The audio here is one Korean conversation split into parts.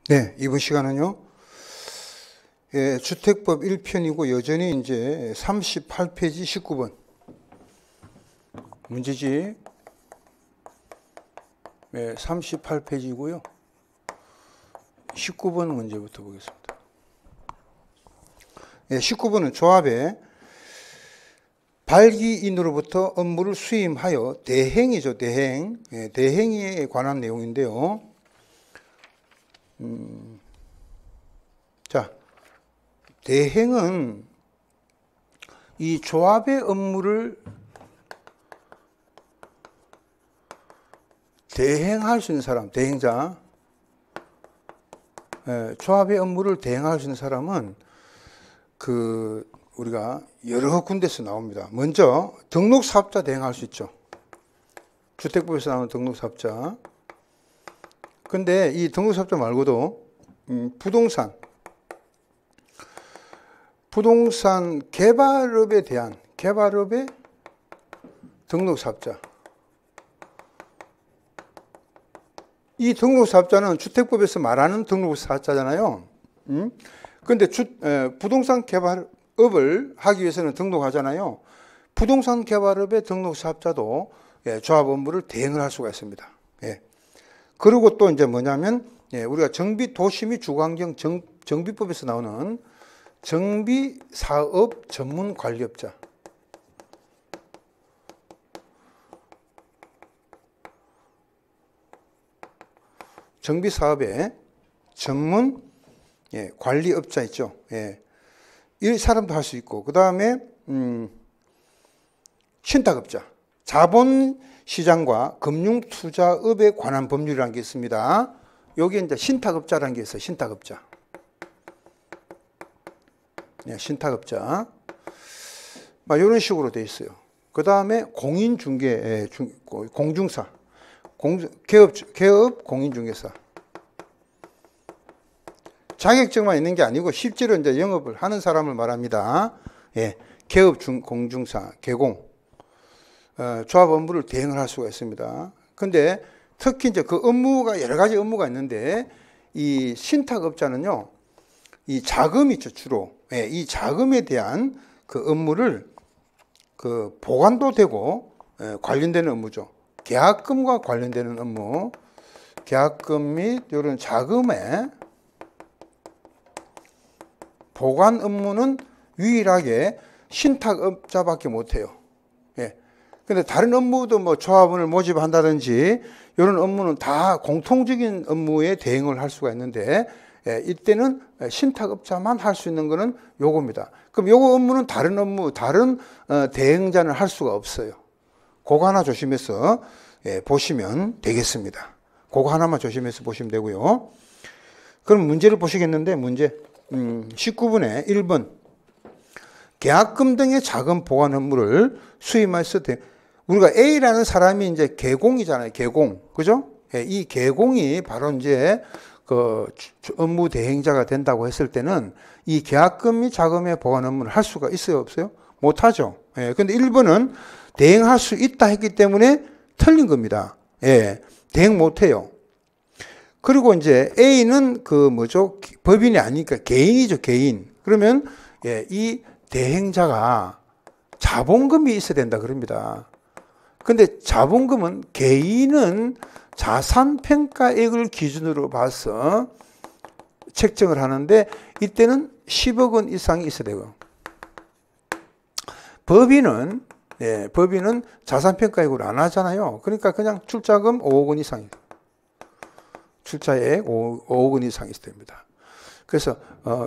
네, 이번 시간은요, 주택법 1편이고 여전히 이제 38페이지 19번 문제집 38페이지고요. 19번 문제부터 보겠습니다. 19번은 조합에 발기인으로부터 업무를 수임하여 대행이죠. 대행에 관한 내용인데요. 자, 대행은 이 조합의 업무를 대행할 수 있는 사람, 대행자. 조합의 업무를 대행할 수 있는 사람은 우리가 여러 군데서 나옵니다. 먼저 등록사업자 대행할 수 있죠. 주택법에서 나오는 등록사업자. 근데 이 등록사업자 말고도 부동산 개발업에 대한 개발업의 등록사업자. 이 등록사업자는 주택법에서 말하는 등록사업자잖아요. 근데 부동산 개발업을 하기 위해서는 등록하잖아요. 부동산 개발업의 등록사업자도 조합 업무를 대행을 할 수가 있습니다. 그리고 또 이제 뭐냐면 우리가 정비 도시 및 주거환경 정비법에서 나오는 정비사업 전문관리업자. 정비사업의 전문 관리업자 있죠. 이 사람도 할 수 있고, 그 다음에 신탁업자, 자본시장과 금융투자업에 관한 법률이라는 게 있습니다. 여기에 이제 신탁업자라는 게 있어요. 신탁업자. 신탁업자. 이런 식으로 되어 있어요. 그 다음에 공인중개, 공중사, 개업 공인중개사. 자격증만 있는 게 아니고 실제로 이제 영업을 하는 사람을 말합니다. 개업 공중사, 개공. 조합 업무를 대행을 할 수가 있습니다. 근데 특히 이제 그 업무가 여러 가지 업무가 있는데 이 신탁업자는요, 이 자금 있죠, 주로. 이 자금에 대한 그 업무를 보관도 되고 관련되는 업무죠. 계약금과 관련되는 업무, 계약금 및 이런 자금의 보관 업무는 유일하게 신탁업자밖에 못해요. 근데 다른 업무도 뭐 조합원을 모집한다든지 이런 업무는 다 공통적인 업무에 대행을 할 수가 있는데 이때는 신탁업자만 할 수 있는 거는 요겁니다. 그럼 요거 업무는 다른 업무, 다른 대행자는 할 수가 없어요. 그거 하나 조심해서 보시면 되겠습니다. 그거 하나만 조심해서 보시면 되고요. 그럼 문제를 보시겠는데 문제 19번에 1번 계약금 등의 자금 보관 업무를 수임해서 우리가 A라는 사람이 이제 개공이잖아요. 개공. 그죠? 이 개공이 바로 이제 그 업무 대행자가 된다고 했을 때는 이 계약금 및 자금의 보관 업무를 할 수가 있어요, 없어요? 못 하죠. 근데 1번은 대행할 수 있다 했기 때문에 틀린 겁니다. 대행 못 해요. 그리고 이제 A는 법인이 아니니까 개인이죠, 개인. 그러면 이 대행자가 자본금이 있어야 된다 그럽니다. 근데 자본금은 개인은 자산평가액을 기준으로 봐서 책정을 하는데 이때는 10억 원 이상이 있어야 되고 법인은 자산평가액으로 안 하잖아요. 그러니까 그냥 출자금 5억 원 이상이에요. 출자액 5억 원 이상 있어야 됩니다. 그래서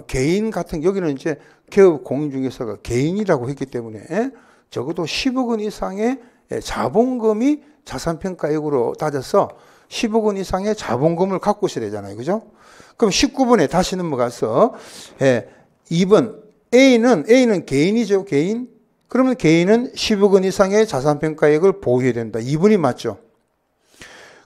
개인 같은 여기는 이제 개업 공인중개사가 개인이라고 했기 때문에 적어도 10억 원 이상의 자본금이 자산평가액으로 따져서 10억 원 이상의 자본금을 갖고 있어야 되잖아요. 그죠? 그럼 19번에 다시 넘어가서 2번 A는 개인이죠. 개인. 그러면 개인은 10억 원 이상의 자산평가액을 보유해야 된다. 2번이 맞죠.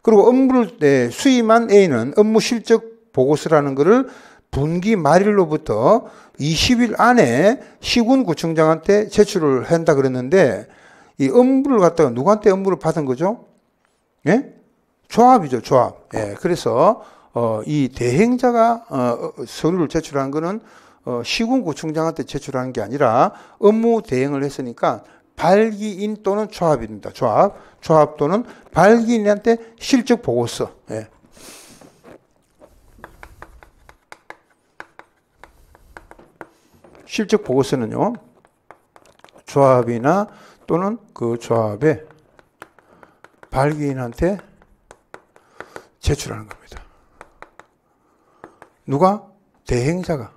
그리고 업무를 수임한 A는 업무 실적 보고서라는 것을 분기 말일로부터 20일 안에 시군구청장한테 제출을 한다 그랬는데 이 업무를 갖다가 누구한테 업무를 받은 거죠? 조합이죠, 조합. 그래서 이 대행자가 서류를 제출한 거는 시군구청장한테 제출하는 게 아니라 업무 대행을 했으니까 발기인 또는 조합입니다. 조합 또는 발기인한테 실적 보고서. 예. 실적 보고서는요, 조합이나 또는 그 조합의 발기인한테 제출하는 겁니다. 누가? 대행자가.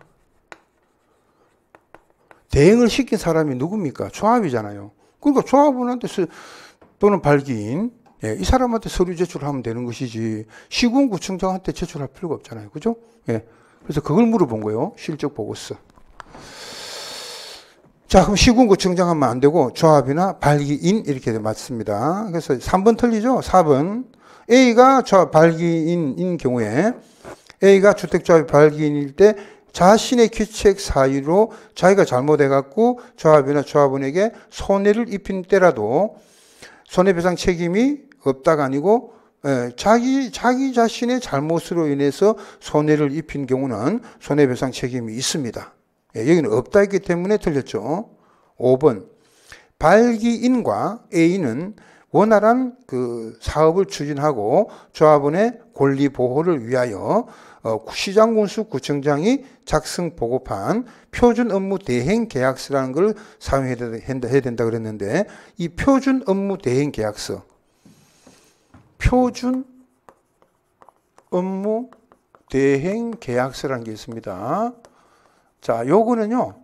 대행을 시킨 사람이 누굽니까? 조합이잖아요. 그러니까 조합원한테 또는 발기인, 예, 이 사람한테 서류 제출하면 되는 것이지 시군구청장한테 제출할 필요가 없잖아요. 그죠? 예. 그래서 그걸 물어본 거예요. 실적 보고서. 자, 그럼 시군구청장 하면 안 되고 조합이나 발기인 이렇게 맞습니다. 그래서 3번 틀리죠? 4번. A가 발기인인 경우에 A가 주택조합의 발기인일 때 자신의 귀책 사유로 자기가 잘못해갖고 조합이나 조합원에게 손해를 입힌 때라도 손해배상 책임이 없다가 아니고 자기 자신의 잘못으로 인해서 손해를 입힌 경우는 손해배상 책임이 있습니다. 여기는 없다 했기 때문에 틀렸죠. 5번. 발기인과 A는 원활한 그 사업을 추진하고 조합원의 권리 보호를 위하여 시장군수 구청장이 작성 보고판 표준 업무 대행 계약서라는 걸 사용해야 된다 그랬는데, 이 표준 업무 대행 계약서, 표준 업무 대행 계약서라는 게 있습니다. 자, 요거는요,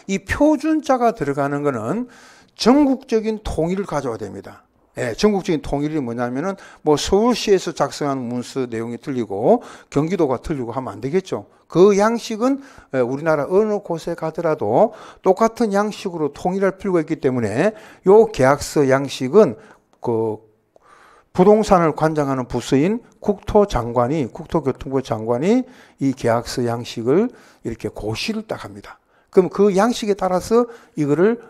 이 표준자가 들어가는 거는 전국적인 통일을 가져와야 됩니다. 예, 전국적인 통일이 뭐냐면은 뭐 서울시에서 작성한 문서 내용이 틀리고 경기도가 틀리고 하면 안 되겠죠. 그 양식은 우리나라 어느 곳에 가더라도 똑같은 양식으로 통일할 필요가 있기 때문에 요 계약서 양식은 그 부동산을 관장하는 부서인 국토교통부 장관이 이 계약서 양식을 이렇게 고시를 딱 합니다. 그럼 그 양식에 따라서 이거를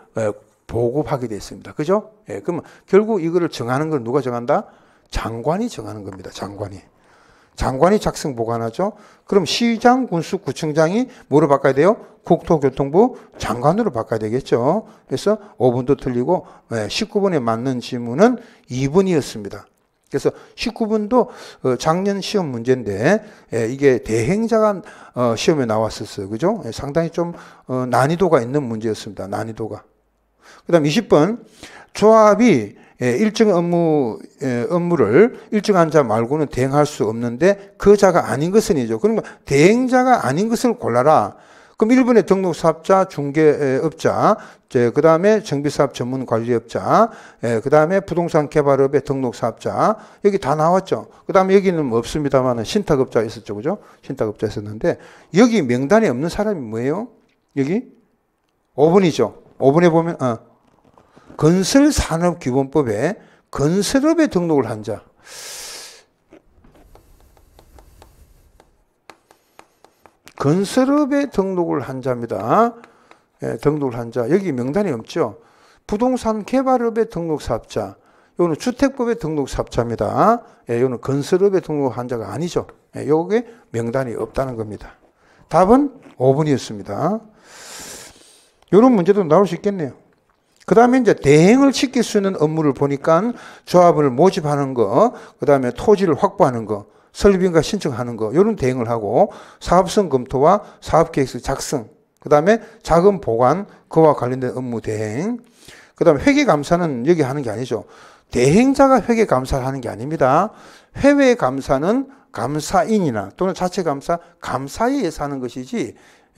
보급하게 되어 있습니다. 그죠? 예, 그러면 결국 이거를 정하는 건 누가 정한다? 장관이 정하는 겁니다. 장관이 작성 보관하죠. 그럼 시장, 군수, 구청장이 뭐로 바꿔야 돼요? 국토교통부 장관으로 바꿔야 되겠죠. 그래서 5번도 틀리고 19번에 맞는 지문은 2번이었습니다. 그래서 19번도 작년 시험 문제인데 이게 대행자가 시험에 나왔었어요. 그죠? 상당히 좀 난이도가 있는 문제였습니다. 난이도가. 그 다음 20번. 조합이 일정 업무를 일정한 자 말고는 대행할 수 없는데 그 자가 아닌 것은이죠. 그러면 대행자가 아닌 것을 골라라. 그럼 1번에 등록사업자, 중개업자, 그 다음에 정비사업 전문관리업자, 그 다음에 부동산 개발업의 등록사업자, 여기 다 나왔죠. 그 다음에 여기는 없습니다만 신탁업자 있었죠. 그죠? 신탁업자 있었는데 여기 명단에 없는 사람이 뭐예요? 여기 5번이죠. 5번에 보면 건설산업기본법에 건설업에 등록을 한 자. 건설업에 등록을 한 자입니다. 예, 등록을 한 자. 여기 명단이 없죠. 부동산 개발업에 등록 사업자. 이거는 주택법에 등록 사업자입니다. 예, 이거는 건설업에 등록한 자가 아니죠. 예, 요게 명단이 없다는 겁니다. 답은 5번이었습니다. 이런 문제도 나올 수 있겠네요. 그 다음에 이제 대행을 시킬 수 있는 업무를 보니까 조합을 모집하는 거, 그 다음에 토지를 확보하는 거, 설립인가 신청하는 거, 이런 대행을 하고 사업성 검토와 사업계획서 작성, 그 다음에 자금 보관, 그와 관련된 업무 대행, 그 다음에 회계감사는 여기 하는 게 아니죠. 대행자가 회계감사를 하는 게 아닙니다. 회계감사는 감사인이나 또는 자체감사, 감사에 의해서 하는 것이지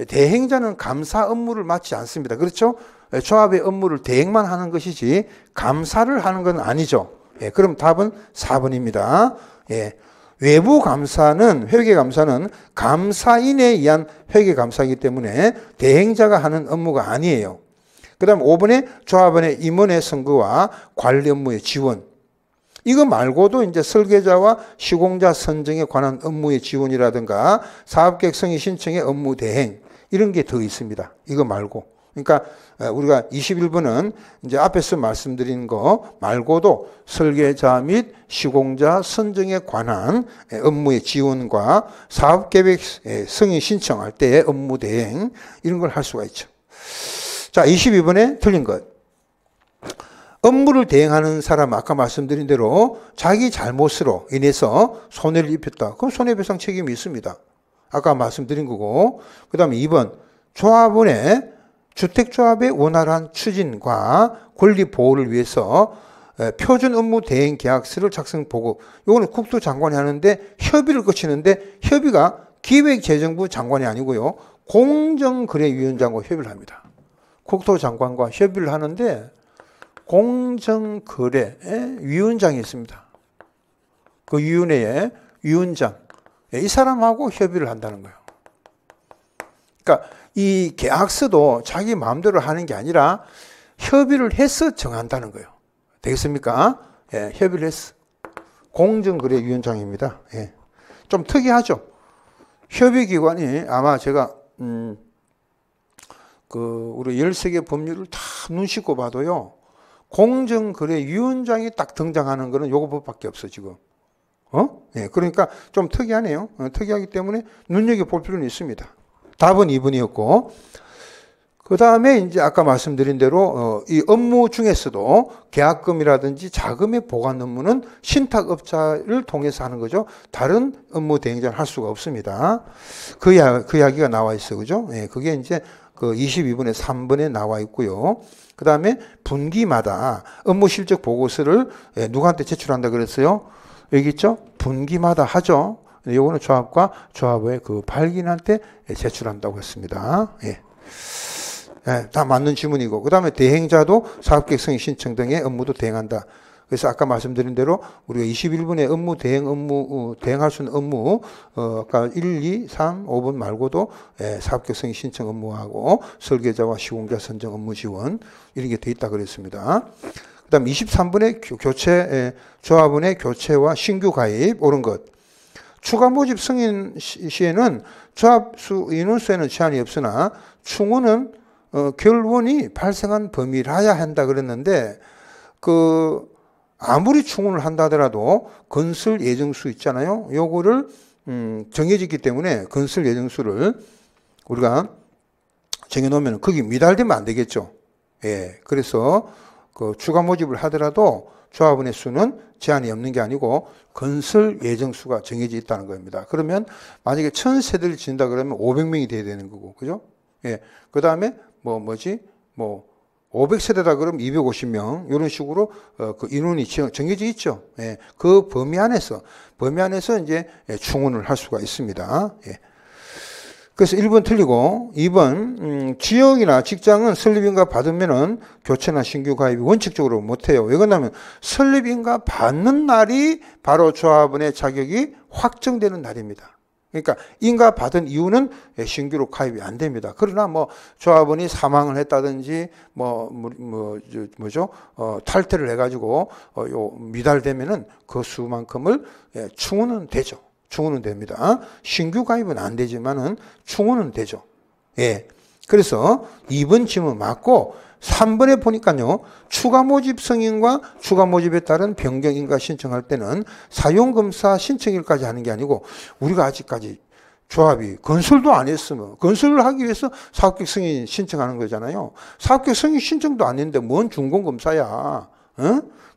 대행자는 감사 업무를 맡지 않습니다. 그렇죠? 조합의 업무를 대행만 하는 것이지 감사를 하는 건 아니죠. 예, 그럼 답은 4번입니다. 예, 외부 감사는, 회계감사는 감사인에 의한 회계감사이기 때문에 대행자가 하는 업무가 아니에요. 그 다음 5번에 조합원의 임원의 선거와 관리 업무의 지원. 이거 말고도 이제 설계자와 시공자 선정에 관한 업무의 지원이라든가 사업계획 성의 신청의 업무 대행, 이런 게 더 있습니다. 이거 말고. 그러니까 우리가 21번은 이제 앞에서 말씀드린 거 말고도 설계자 및 시공자 선정에 관한 업무의 지원과 사업계획 승인 신청할 때의 업무 대행 이런 걸 할 수가 있죠. 자, 22번에 틀린 것. 업무를 대행하는 사람 아까 말씀드린 대로 자기 잘못으로 인해서 손해를 입혔다. 그럼 손해배상 책임이 있습니다. 아까 말씀드린 거고. 그 다음에 2번 조합원의 주택조합의 원활한 추진과 권리 보호를 위해서 표준 업무 대행 계약서를 작성 보고 이거는 국토장관이 하는데 협의를 거치는데 협의가 기획재정부 장관이 아니고요. 공정거래위원장과 협의를 합니다. 국토장관과 협의를 하는데 공정거래위원장이 있습니다. 그 위원회의 위원장 이 사람하고 협의를 한다는 거예요. 그러니까 이 계약서도 자기 마음대로 하는 게 아니라 협의를 해서 정한다는 거예요. 되겠습니까? 예, 협의를 했어. 공정거래위원장입니다. 예. 좀 특이하죠? 협의기관이 아마 제가 우리 13개 법률을 다 눈 씻고 봐도요. 공정거래위원장이 딱 등장하는 거는 요거 법밖에 없어 지금. 예, 그러니까 좀 특이하네요. 특이하기 때문에 눈여겨볼 필요는 있습니다. 답은 2번이었고, 그 다음에 이제 아까 말씀드린 대로 이 업무 중에서도 계약금이라든지 자금의 보관 업무는 신탁업자를 통해서 하는 거죠. 다른 업무 대행자는 할 수가 없습니다. 그 이야기가 나와 있어요, 그죠? 예, 그게 이제 그 22번에 3번에 나와 있고요. 그 다음에 분기마다 업무 실적 보고서를 누구한테 제출한다 그랬어요? 여기 있죠? 분기마다 하죠. 요거는 조합과 조합의 그 발기인한테 제출한다고 했습니다. 예. 예, 다 맞는 질문이고. 그 다음에 대행자도 사업계획 승인 신청 등의 업무도 대행한다. 그래서 아까 말씀드린 대로 우리가 21번에 업무 대행할 수 있는 업무, 아까 1, 2, 3, 5번 말고도 사업계획 승인 신청 업무하고 설계자와 시공자 선정 업무 지원 이런 게 돼 있다 그랬습니다. 그 다음 23번에 조합원의 교체와 신규 가입 옳은 것. 추가 모집 승인 시에는 조합 인원수에는 제한이 없으나 충원은 결원이 발생한 범위라야 한다 그랬는데 아무리 충원을 한다 하더라도 건설 예정수 있잖아요. 요거를 정해졌기 때문에 건설 예정수를 우리가 정해놓으면 거기 미달되면 안 되겠죠. 예, 그래서 그 추가 모집을 하더라도 조합원의 수는 제한이 없는 게 아니고 건설 예정수가 정해져 있다는 겁니다. 그러면 만약에 1000세대를 짓는다 그러면 500명이 돼야 되는 거고, 그죠? 예. 그 다음에 500세대다 그러면 250명 이런 식으로 그 인원이 정해져 있죠. 예. 그 범위 안에서 이제 충원을 할 수가 있습니다. 예. 그래서 1번 틀리고 2번 지역이나 직장은 설립인가 받으면은 교체나 신규 가입이 원칙적으로 못해요. 왜 그러냐면 설립인가 받는 날이 바로 조합원의 자격이 확정되는 날입니다. 그러니까 인가 받은 이유는 신규로 가입이 안 됩니다. 그러나 조합원이 사망을 했다든지 탈퇴를 해가지고 미달되면은 그 수만큼을 충원은 되죠. 충원은 됩니다. 신규 가입은 안 되지만은 충원은 되죠. 예. 그래서 2번 질문 맞고 3번에 보니까요. 추가 모집 승인과 추가 모집에 따른 변경 인가 신청할 때는 사용검사 신청일까지 하는 게 아니고 우리가 아직까지 조합이 건설도 안 했으면 건설을 하기 위해서 사업계획 승인 신청하는 거잖아요. 사업계획 승인 신청도 안 했는데 뭔 준공검사야.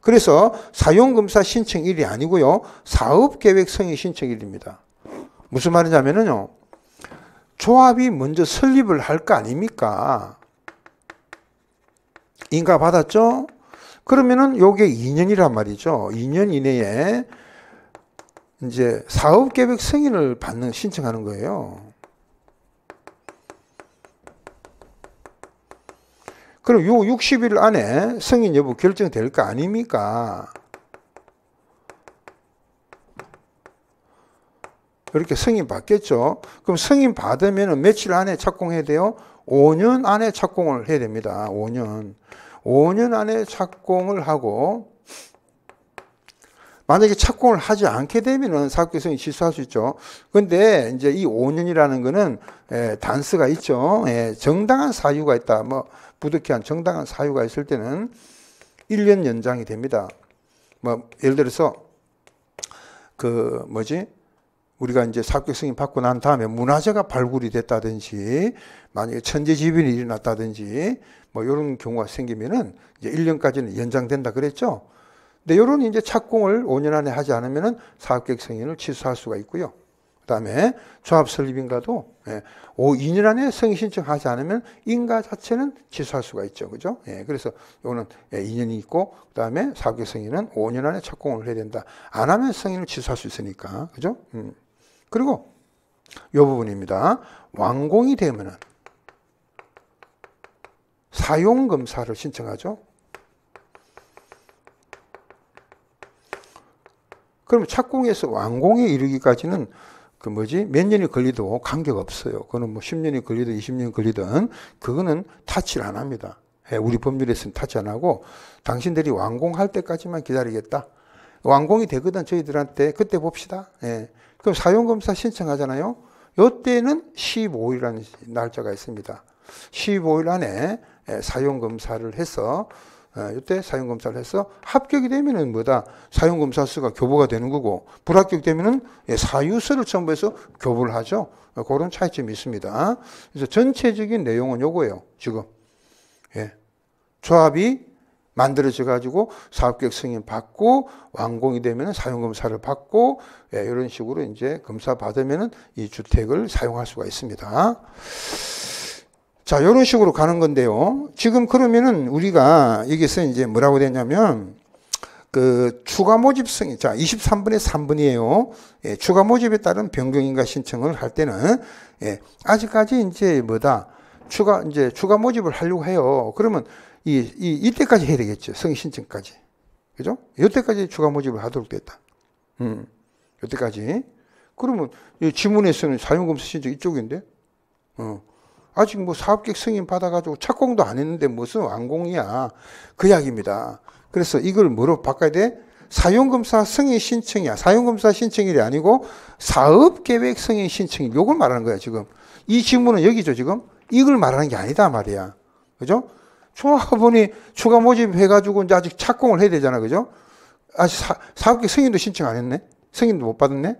그래서 사용검사 신청일이 아니고요. 사업계획 승인 신청일입니다. 무슨 말이냐면요. 조합이 먼저 설립을 할 거 아닙니까? 인가 받았죠? 그러면은 요게 2년이란 말이죠. 2년 이내에 이제 사업계획 승인을 신청하는 거예요. 그럼 요 60일 안에 승인 여부 결정될 거 아닙니까? 이렇게 승인 받겠죠. 그럼 승인 받으면 며칠 안에 착공해야 돼요? 5년 안에 착공을 해야 됩니다. 5년 안에 착공을 하고 만약에 착공을 하지 않게 되면은 사업계획 승인 취소할 수 있죠. 근데 이제 이 5년이라는 거는 단서가 있죠. 정당한 사유가 있다. 뭐 부득이한 정당한 사유가 있을 때는 1년 연장이 됩니다. 뭐 예를 들어서 우리가 이제 사업계획 승인 받고 난 다음에 문화재가 발굴이 됐다든지 만약에 천재지변이 일어났다든지 뭐 이런 경우가 생기면은 이제 1년까지는 연장된다 그랬죠. 근데 이런 이제 착공을 5년 안에 하지 않으면은 사업계획 승인을 취소할 수가 있고요. 그다음에 조합 설립인가도 2년 안에 승인 신청하지 않으면 인가 자체는 취소할 수가 있죠. 그죠? 그래서 이거는 2년이 있고 그다음에 사업계획 승인은 5년 안에 착공을 해야 된다. 안 하면 승인을 취소할 수 있으니까. 그죠? 그리고 이 부분입니다. 완공이 되면은 사용검사를 신청하죠. 그럼 착공해서 완공에 이르기까지는 몇 년이 걸리도 관계없어요. 그거는 뭐 10년이 걸리든 20년이 걸리든 그거는 타치를 안 합니다. 우리 법률에서는 타치 안 하고 당신들이 완공할 때까지만 기다리겠다. 완공이 되거든 저희들한테 그때 봅시다. 그럼 사용검사 신청하잖아요. 이때는 15일이라는 날짜가 있습니다. 15일 안에 사용검사를 해서 이때 사용검사를 해서 합격이 되면은 사용검사 수가 교부가 되는 거고 불합격되면은 사유서를 첨부해서 교부를 하죠. 그런 차이점이 있습니다. 그래서 전체적인 내용은 요거예요. 지금 조합이 만들어져 가지고 사업계획 승인 받고 완공이 되면은 사용검사를 받고 이런 식으로 이제 검사 받으면은 이 주택을 사용할 수가 있습니다. 자, 이런 식으로 가는 건데요. 지금 그러면은 우리가 여기서 이제 뭐라고 되냐면 추가 모집 승인, 자 23분의 3분이에요. 추가 모집에 따른 변경인가 신청을 할 때는 아직까지 이제 추가 모집을 하려고 해요. 그러면 이때까지 해야 되겠죠. 승인 신청까지. 그죠? 이때까지 추가 모집을 하도록 됐다. 이때까지. 그러면 이 지문에서는 사용검사 신청 이쪽인데, 아직 뭐 사업계획 승인 받아가지고 착공도 안 했는데 무슨 완공이야. 그 이야기입니다. 그래서 이걸 뭐로 바꿔야 돼? 사용검사 승인 신청이야. 사용검사 신청일이 아니고 사업계획 승인 신청일. 요걸 말하는 거야, 지금. 이 지문은 여기죠, 지금. 이걸 말하는 게 아니다, 말이야. 그죠? 조합원이 추가 모집해가지고 이제 아직 착공을 해야 되잖아, 그죠? 아직 사업계획 승인도 신청 안 했네? 승인도 못 받았네?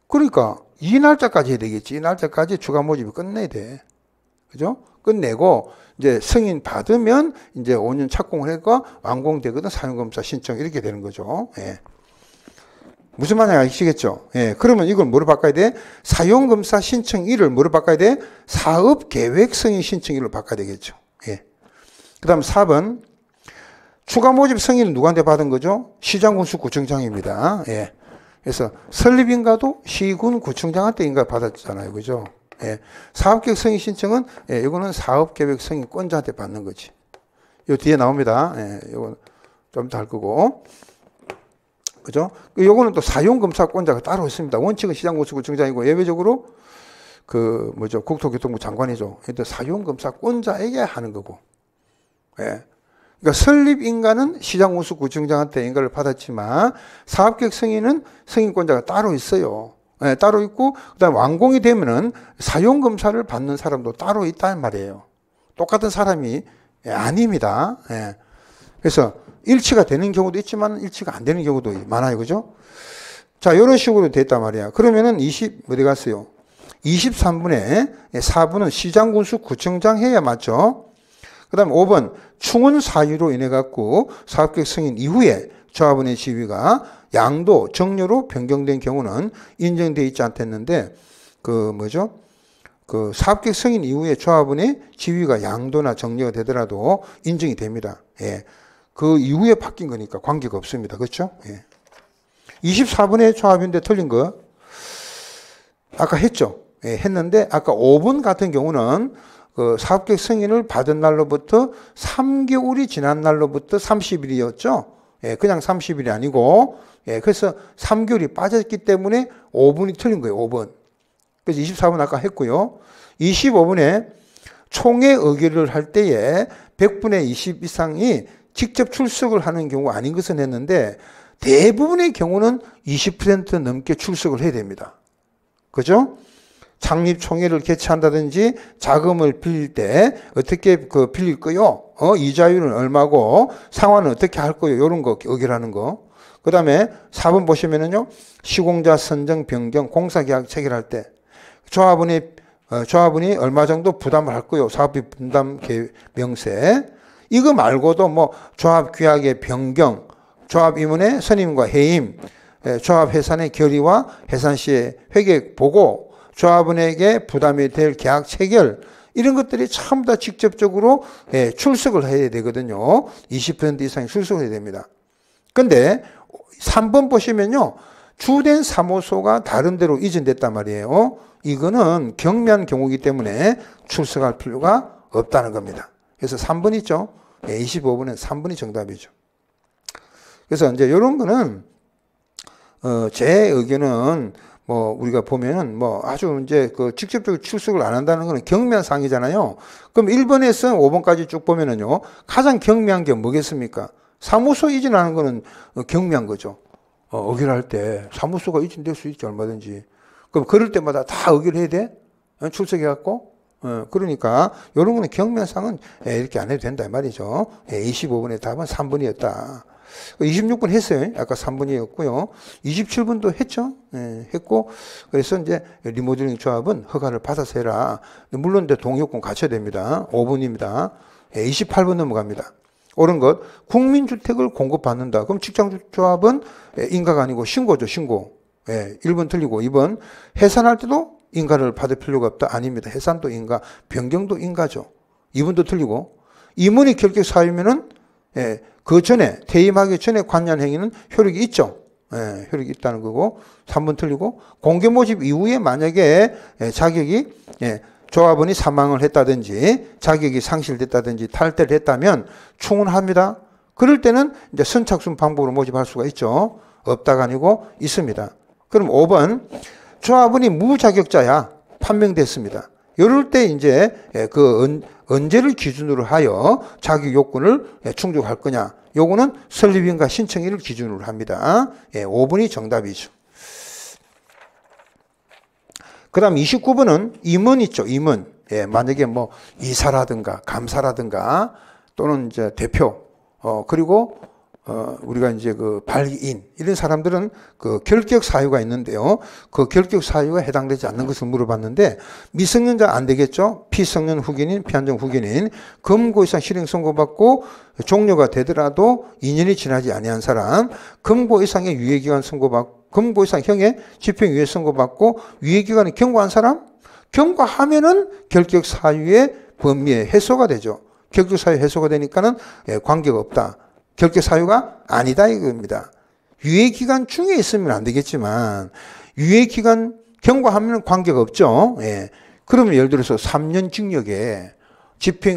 그러니까 이 날짜까지 해야 되겠지. 이 날짜까지 추가 모집을 끝내야 돼. 그죠? 끝내고, 이제 승인 받으면 이제 5년 착공을 해가 완공되거든 사용검사 신청 이렇게 되는 거죠. 무슨 말인지 아시겠죠? 그러면 이걸 뭐로 바꿔야 돼? 사용검사 신청일을 뭐로 바꿔야 돼? 사업계획 승인 신청일로 바꿔야 되겠죠. 그 다음 4번. 추가 모집 승인은 누구한테 받은 거죠? 시장군수구청장입니다. 그래서 설립인가도 시군구청장한테 인가 받았잖아요. 그죠? 사업계획 승인 신청은 이거는 사업계획 승인권자한테 받는 거지. 요 뒤에 나옵니다. 이거 좀 더 할 거고. 그죠? 요거는 또 사용검사권자가 따로 있습니다. 원칙은 시장군수구청장이고 예외적으로 국토교통부 장관이죠. 근데 사용검사권자에게 하는 거고. 그러니까 설립인가는 시장군수구청장한테 인가를 받았지만 사업계획 승인은 승인권자가 따로 있어요. 따로 있고 그다음에 완공이 되면은 사용검사를 받는 사람도 따로 있다는 말이에요. 똑같은 사람이 아닙니다. 그래서 일치가 되는 경우도 있지만 일치가 안 되는 경우도 많아요. 그죠? 자, 이런 식으로 됐단 말이야. 그러면은 어디 갔어요? 23분에 4분은 시장군수구청장 해야 맞죠? 그 다음에 5번 충원 사유로 인해 갖고 사업계획 승인 이후에 조합원의 지위가 양도, 정료로 변경된 경우는 인정되어 있지 않댔는데 사업계획 승인 이후에 조합원의 지위가 양도나 정료가 되더라도 인정이 됩니다. 그 이후에 바뀐 거니까 관계가 없습니다. 그렇죠? 24분의 조합인데 틀린 거 아까 했죠? 했는데 아까 5번 같은 경우는 사업계획 승인을 받은 날로부터 3개월이 지난 날로부터 30일이었죠. 그냥 30일이 아니고, 그래서 3개월이 빠졌기 때문에 5분이 틀린 거예요, 5번. 그래서 24분 아까 했고요. 25분에 총회 의결을 할 때에 100분의 20 이상이 직접 출석을 하는 경우가 아닌 것은 했는데, 대부분의 경우는 20% 넘게 출석을 해야 됩니다. 그죠? 창립총회를 개최한다든지 자금을 빌릴 때 어떻게 빌릴 거요? 이자율은 얼마고 상환은 어떻게 할 거요? 이런 거 의결하는 거. 그 다음에 4번 보시면은요, 시공자 선정 변경 공사계약 체결할 때 조합원이 얼마 정도 부담을 할 거요? 사업비 분담 명세. 이거 말고도 뭐 조합 규약의 변경, 조합 임원의 선임과 해임, 조합 해산의 결의와 해산 시의 회계 보고, 조합원에게 부담이 될 계약 체결, 이런 것들이 전부 다 직접적으로 출석을 해야 되거든요. 20% 이상의 출석을 해야 됩니다. 근데 3번 보시면요, 주된 사무소가 다른 데로 이전됐단 말이에요. 이거는 경미한 경우이기 때문에 출석할 필요가 없다는 겁니다. 그래서 3번 있죠. 25번은 3번이 정답이죠. 그래서 이제 이런 거는 제 의견은 뭐 우리가 보면은 뭐 아주 이제 그 직접적으로 출석을 안 한다는 거는 경미한 사항이잖아요. 그럼 1번에서 5번까지 쭉 보면은요, 가장 경미한 게 뭐겠습니까? 사무소 이전하는 거는 경미한 거죠. 의결할 때 사무소가 이전될 수 있지, 얼마든지. 그럼 그럴 때마다 다 의결해야 돼? 출석해갖고? 그러니까 이런 거는 경미한 사항은 이렇게 안 해도 된다 이 말이죠. 25번의 답은 3번이었다. 26번 했어요. 아까 3번이었고요. 27번도 했죠. 했고, 그래서 이제 리모델링 조합은 허가를 받아서 해라. 물론 동의요건 갖춰야 됩니다. 5번입니다. 28번 넘어갑니다. 옳은 것. 국민주택을 공급받는다. 그럼 직장조합은 인가가 아니고 신고죠, 신고. 1번 틀리고, 2번. 해산할 때도 인가를 받을 필요가 없다. 아닙니다. 해산도 인가, 변경도 인가죠. 2번도 틀리고. 임원이 결격 사유면은, 그 전에, 퇴임하기 전에 관련 행위는 효력이 있죠. 효력이 있다는 거고. 3번 틀리고. 공개 모집 이후에 만약에 자격이, 조합원이 사망을 했다든지, 자격이 상실됐다든지, 탈퇴를 했다면 충분합니다. 그럴 때는 이제 선착순 방법으로 모집할 수가 있죠. 없다가 아니고 있습니다. 그럼 5번. 조합원이 무자격자야. 판명됐습니다. 이럴 때 이제 언제를 기준으로 하여 자격 요건을 충족할 거냐. 요거는 설립인가 신청일을 기준으로 합니다. 5번이 정답이죠. 그 다음 29번은 임원 있죠, 임원. 만약에 뭐 이사라든가 감사라든가 또는 이제 대표, 그리고 우리가 이제 그 발기인, 이런 사람들은 그 결격 사유가 있는데요. 그 결격 사유가 해당되지 않는 것을 물어봤는데, 미성년자 안 되겠죠? 피성년 후견인, 피한정 후견인, 금고 이상 실형 선고받고 종료가 되더라도 2년이 지나지 아니한 사람, 금고 이상의 유예기간 선고받고, 금고 이상 형의 집행유예 선고받고 유예기간에 경고한 사람? 경고하면은 결격 사유의 범위에 해소가 되죠. 결격 사유 해소가 되니까는 관계가 없다. 결격 사유가 아니다 이겁니다. 유예기간 중에 있으면 안 되겠지만 유예기간 경고하면 관계가 없죠. 그러면 예를 들어서 3년 징역에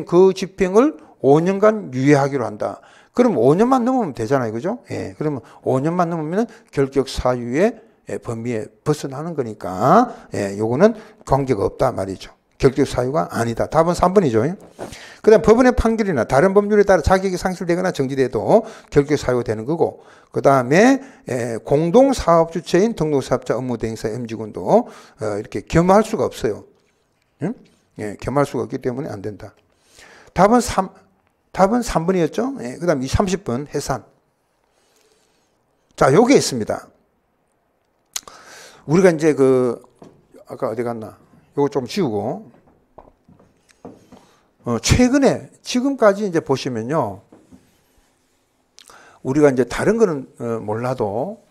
그 집행을 5년간 유예하기로 한다. 그럼 5년만 넘으면 되잖아요. 그죠? 그러면 5년만 넘으면 결격 사유의 범위에 벗어나는 거니까, 요거는 관계가 없다 말이죠. 결격 사유가 아니다. 답은 3번이죠. 그 다음 법원의 판결이나 다른 법률에 따라 자격이 상실되거나 정지돼도 결격 사유가 되는 거고, 그 다음에 공동사업 주체인 등록사업자 업무대행사 임직원도 이렇게 겸할 수가 없어요. 응? 겸할 수가 없기 때문에 안 된다. 답은 3번이었죠. 그 다음 30번 해산. 자, 요게 있습니다. 우리가 이제 아까 어디 갔나? 요거 좀 지우고. 최근에, 지금까지 이제 보시면요. 우리가 이제 다른 거는 몰라도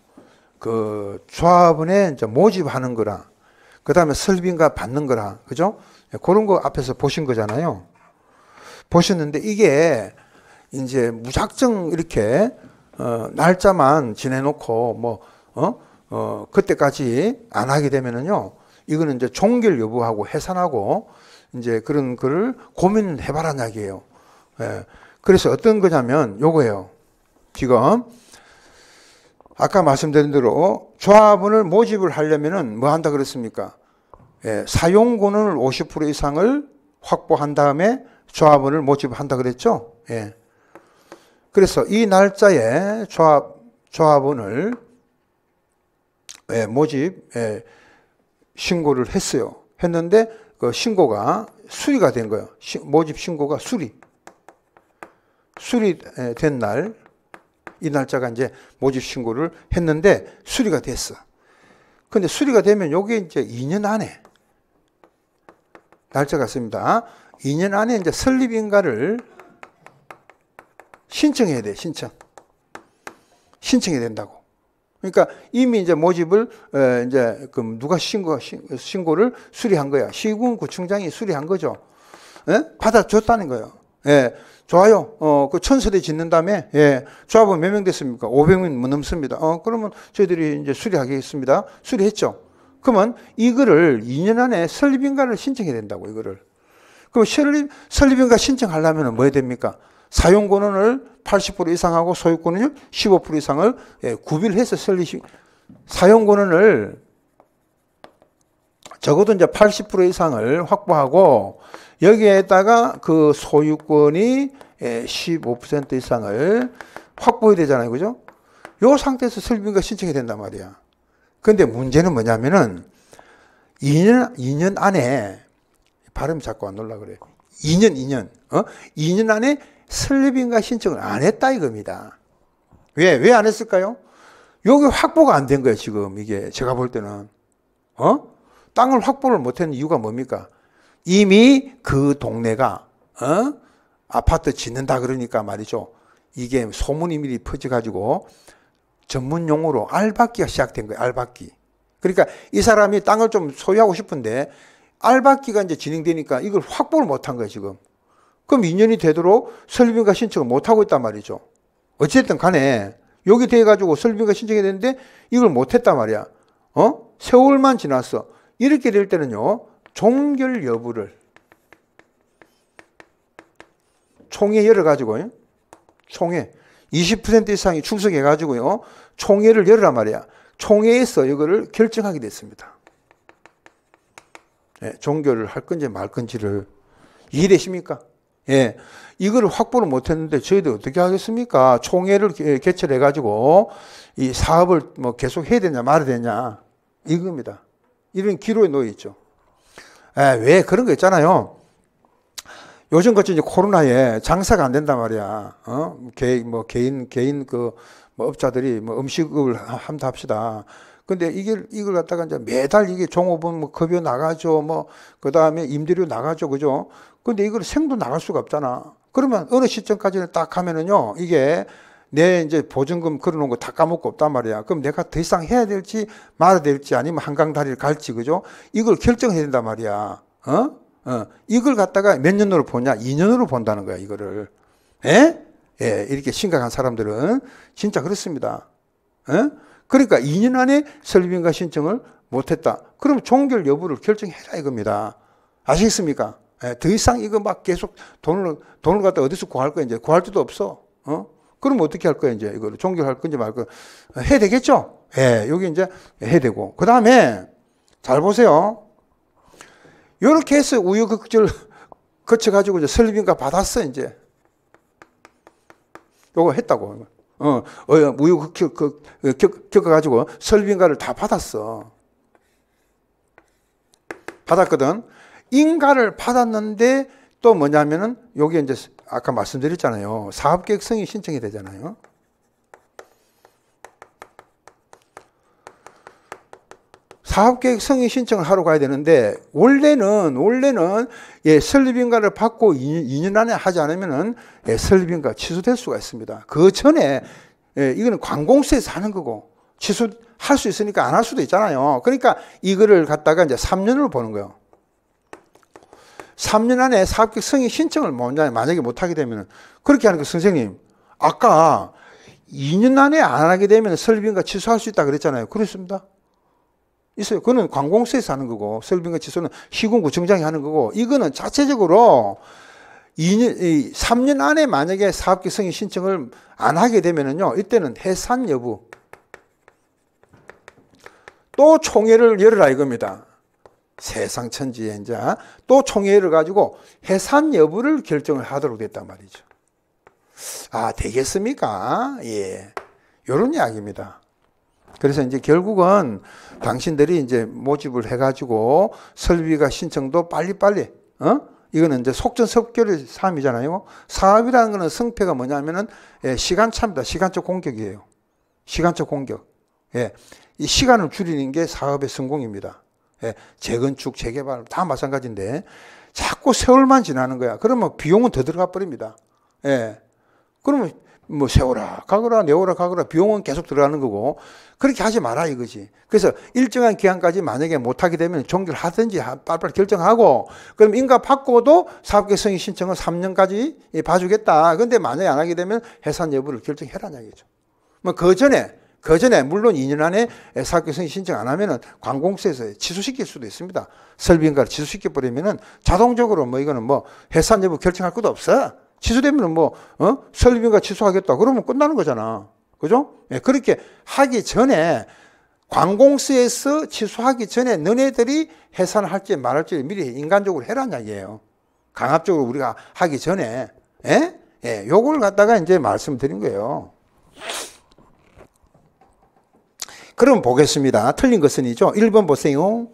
그 조합원에 이제 모집하는 거라, 그 다음에 설비인가 받는 거라, 그죠? 그런 거 앞에서 보신 거잖아요. 보셨는데 이게 이제 무작정 이렇게 날짜만 지내놓고 그때까지 안 하게 되면은요, 이거는 이제 종결 여부하고 해산하고 이제 그런 거를 고민해봐라는 이야기예요. 그래서 어떤 거냐면 요거예요. 지금 아까 말씀드린 대로 조합원을 모집을 하려면은 뭐 한다 그랬습니까? 사용 권한을 50% 이상을 확보한 다음에 조합원을 모집한다 그랬죠. 그래서 이 날짜에 조합 조합원을 모집 신고를 했어요. 했는데 그 신고가 수리가 된 거예요. 모집 신고가 수리된 날, 이 날짜가 이제 모집 신고를 했는데 수리가 됐어. 근데 수리가 되면 요게 이제 2년 안에 날짜가 있습니다. 2년 안에 이제 설립인가를 신청해야 돼. 신청해야 된다고. 그러니까 이미 이제 모집을 이제 그 누가 신고를 수리한 거야. 시군구청장이 수리한 거죠. 받아줬다는 거예요. 좋아요. 그 천서대 짓는 다음에 조합원 몇 명 됐습니까? 500명 넘습니다. 그러면 저희들이 이제 수리하겠습니다. 수리했죠. 그러면 이거를 2년 안에 설립인가를 신청해야 된다고, 이거를. 그럼 설립인가 신청하려면 뭐 해야 됩니까? 사용권을 80% 이상하고 소유권을 15% 이상을 구비를 해서 사용권을 적어도 이제 80% 이상을 확보하고 여기에다가 그 소유권이 15% 이상을 확보해야 되잖아요. 그죠? 요 상태에서 설립인가 신청해야 된단 말이야. 근데 문제는 뭐냐면은 2년 안에 발음이 자꾸 안 놀라 그래요. 2년 안에 설립인가 신청을 안 했다 이겁니다. 왜 안 했을까요? 여기 확보가 안 된 거예요, 지금. 이게 제가 볼 때는. 땅을 확보를 못 했는 이유가 뭡니까? 이미 그 동네가 아파트 짓는다 그러니까 말이죠. 이게 소문이 미리 퍼져가지고 전문 용어로 알박기가 시작된 거예요. 알박기. 그러니까 이 사람이 땅을 좀 소유하고 싶은데 알박기가 이제 진행되니까 이걸 확보를 못한 거예요, 지금. 그럼 2년이 되도록 설립인가 신청을 못하고 있단 말이죠. 어쨌든 간에 여기 돼가지고 설립인가 신청해야 되는데 이걸 못했단 말이야. 세월만 지났어. 이렇게 될 때는요, 종결 여부를 총회 열어가지고, 총회 20% 이상이 출석해가지고요, 총회를 열으란 말이야. 총회에서 이거를 결정하게 됐습니다. 종결을 할 건지 말 건지를. 이해되십니까? 이거를 확보를 못했는데 저희들 어떻게 하겠습니까? 총회를 개최해가지고 이 사업을 뭐 계속 해야 되냐 말아야 되냐 이겁니다. 이런 기로에 놓여 있죠. 왜 그런 거 있잖아요. 요즘 같이 이제 코로나에 장사가 안 된단 말이야. 개인 그 뭐 업자들이 뭐 음식을 한다 합시다. 근데 이걸 갖다가 이제 매달 이게 종업원 뭐 급여 나가죠. 뭐 그 다음에 임대료 나가죠. 그죠? 근데 이걸 생도 나갈 수가 없잖아. 그러면 어느 시점까지는 딱 하면은요, 이게 내 이제 보증금 걸어놓은 거 다 까먹고 없단 말이야. 그럼 내가 더 이상 해야 될지 말아야 될지 아니면 한강 다리를 갈지, 그죠? 이걸 결정해야 된단 말이야. 이걸 갖다가 몇 년으로 보냐? 2년으로 본다는 거야, 이거를. 이렇게 심각한 사람들은 진짜 그렇습니다. 그러니까 2년 안에 설립인가 신청을 못했다. 그럼 종결 여부를 결정해라 이겁니다. 아시겠습니까? 더 이상 이거 막 계속 돈을 갖다 어디서 구할 거야, 이제. 구할 데도 없어. 그럼 어떻게 할 거야, 이제. 이거를 종결할 건지 말 거. 해야 되겠죠? 여기 이제 해야 되고. 그 다음에 잘 보세요. 요렇게 해서 우여곡절 거쳐가지고 이제 설립인가 받았어, 이제. 요거 했다고. 우여곡절 겪어가지고 설립인가를 다 받았어. 받았거든. 인가를 받았는데 또 뭐냐면은 요게 이제 아까 말씀드렸잖아요. 사업계획 승인 신청이 되잖아요. 사업계획 승인 신청을 하러 가야 되는데 원래는 설립인가를 받고 2년 안에 하지 않으면은 설립인가 취소될 수가 있습니다. 그 전에 이거는 관공서에서 하는 거고 취소할 수 있으니까 안 할 수도 있잖아요. 그러니까 이거를 갖다가 이제 3년으로 보는 거예요. 3년 안에 사업계획 승인 신청을 만약에 못하게 되면 그렇게 하는 거, 선생님 아까 2년 안에 안 하게 되면 설립인가 취소할 수 있다 그랬잖아요. 그렇습니다. 있어요. 그거는 관공서에서 하는 거고 설립인가 취소는 시군구청장이 하는 거고, 이거는 자체적으로 3년 안에 만약에 사업계획 승인 신청을 안 하게 되면은요, 이때는 해산 여부 또 총회를 열어라 이겁니다. 세상 천지에 이제 또 총회를 가지고 해산 여부를 결정을 하도록 됐단 말이죠. 되겠습니까? 이런 이야기입니다. 그래서 이제 결국은 당신들이 이제 모집을 해가지고 설비가 신청도 빨리빨리, 이거는 이제 속전속결의 삶이잖아요. 사업이라는 거는 성패가 뭐냐면은 시간차입니다. 시간적 공격이에요. 시간적 공격. 예. 이 시간을 줄이는 게 사업의 성공입니다. 예. 재건축, 재개발 다 마찬가지인데 자꾸 세월만 지나는 거야. 그러면 비용은 더 들어가 버립니다. 예. 그러면 뭐 세워라 가거라 내워라 가거라 비용은 계속 들어가는 거고 그렇게 하지 마라 이거지. 그래서 일정한 기간까지 만약에 못하게 되면 종결 하든지 빨리빨리 결정하고 그럼 인가 받고도 사업계획 승인 신청은 3년까지 봐주겠다. 그런데 만약에 안 하게 되면 해산 여부를 결정해라는 얘기죠. 뭐 그 전에 물론 2년 안에 사업계획 승인 신청 안 하면은 관공서에서 취소시킬 수도 있습니다. 설비인가를 취소시켜 버리면은 자동적으로 뭐 이거는 뭐 해산 여부 결정할 것도 없어. 취소되면 뭐, 설비인가 취소하겠다. 그러면 끝나는 거잖아. 그죠? 예, 그렇게 하기 전에, 관공서에서 취소하기 전에 너네들이 해산할지 말할지 미리 인간적으로 해라는 이야기예요. 강압적으로 우리가 하기 전에. 예? 예, 요걸 갖다가 이제 말씀드린 거예요. 그럼 보겠습니다. 틀린 것은이죠. 1번 보세요.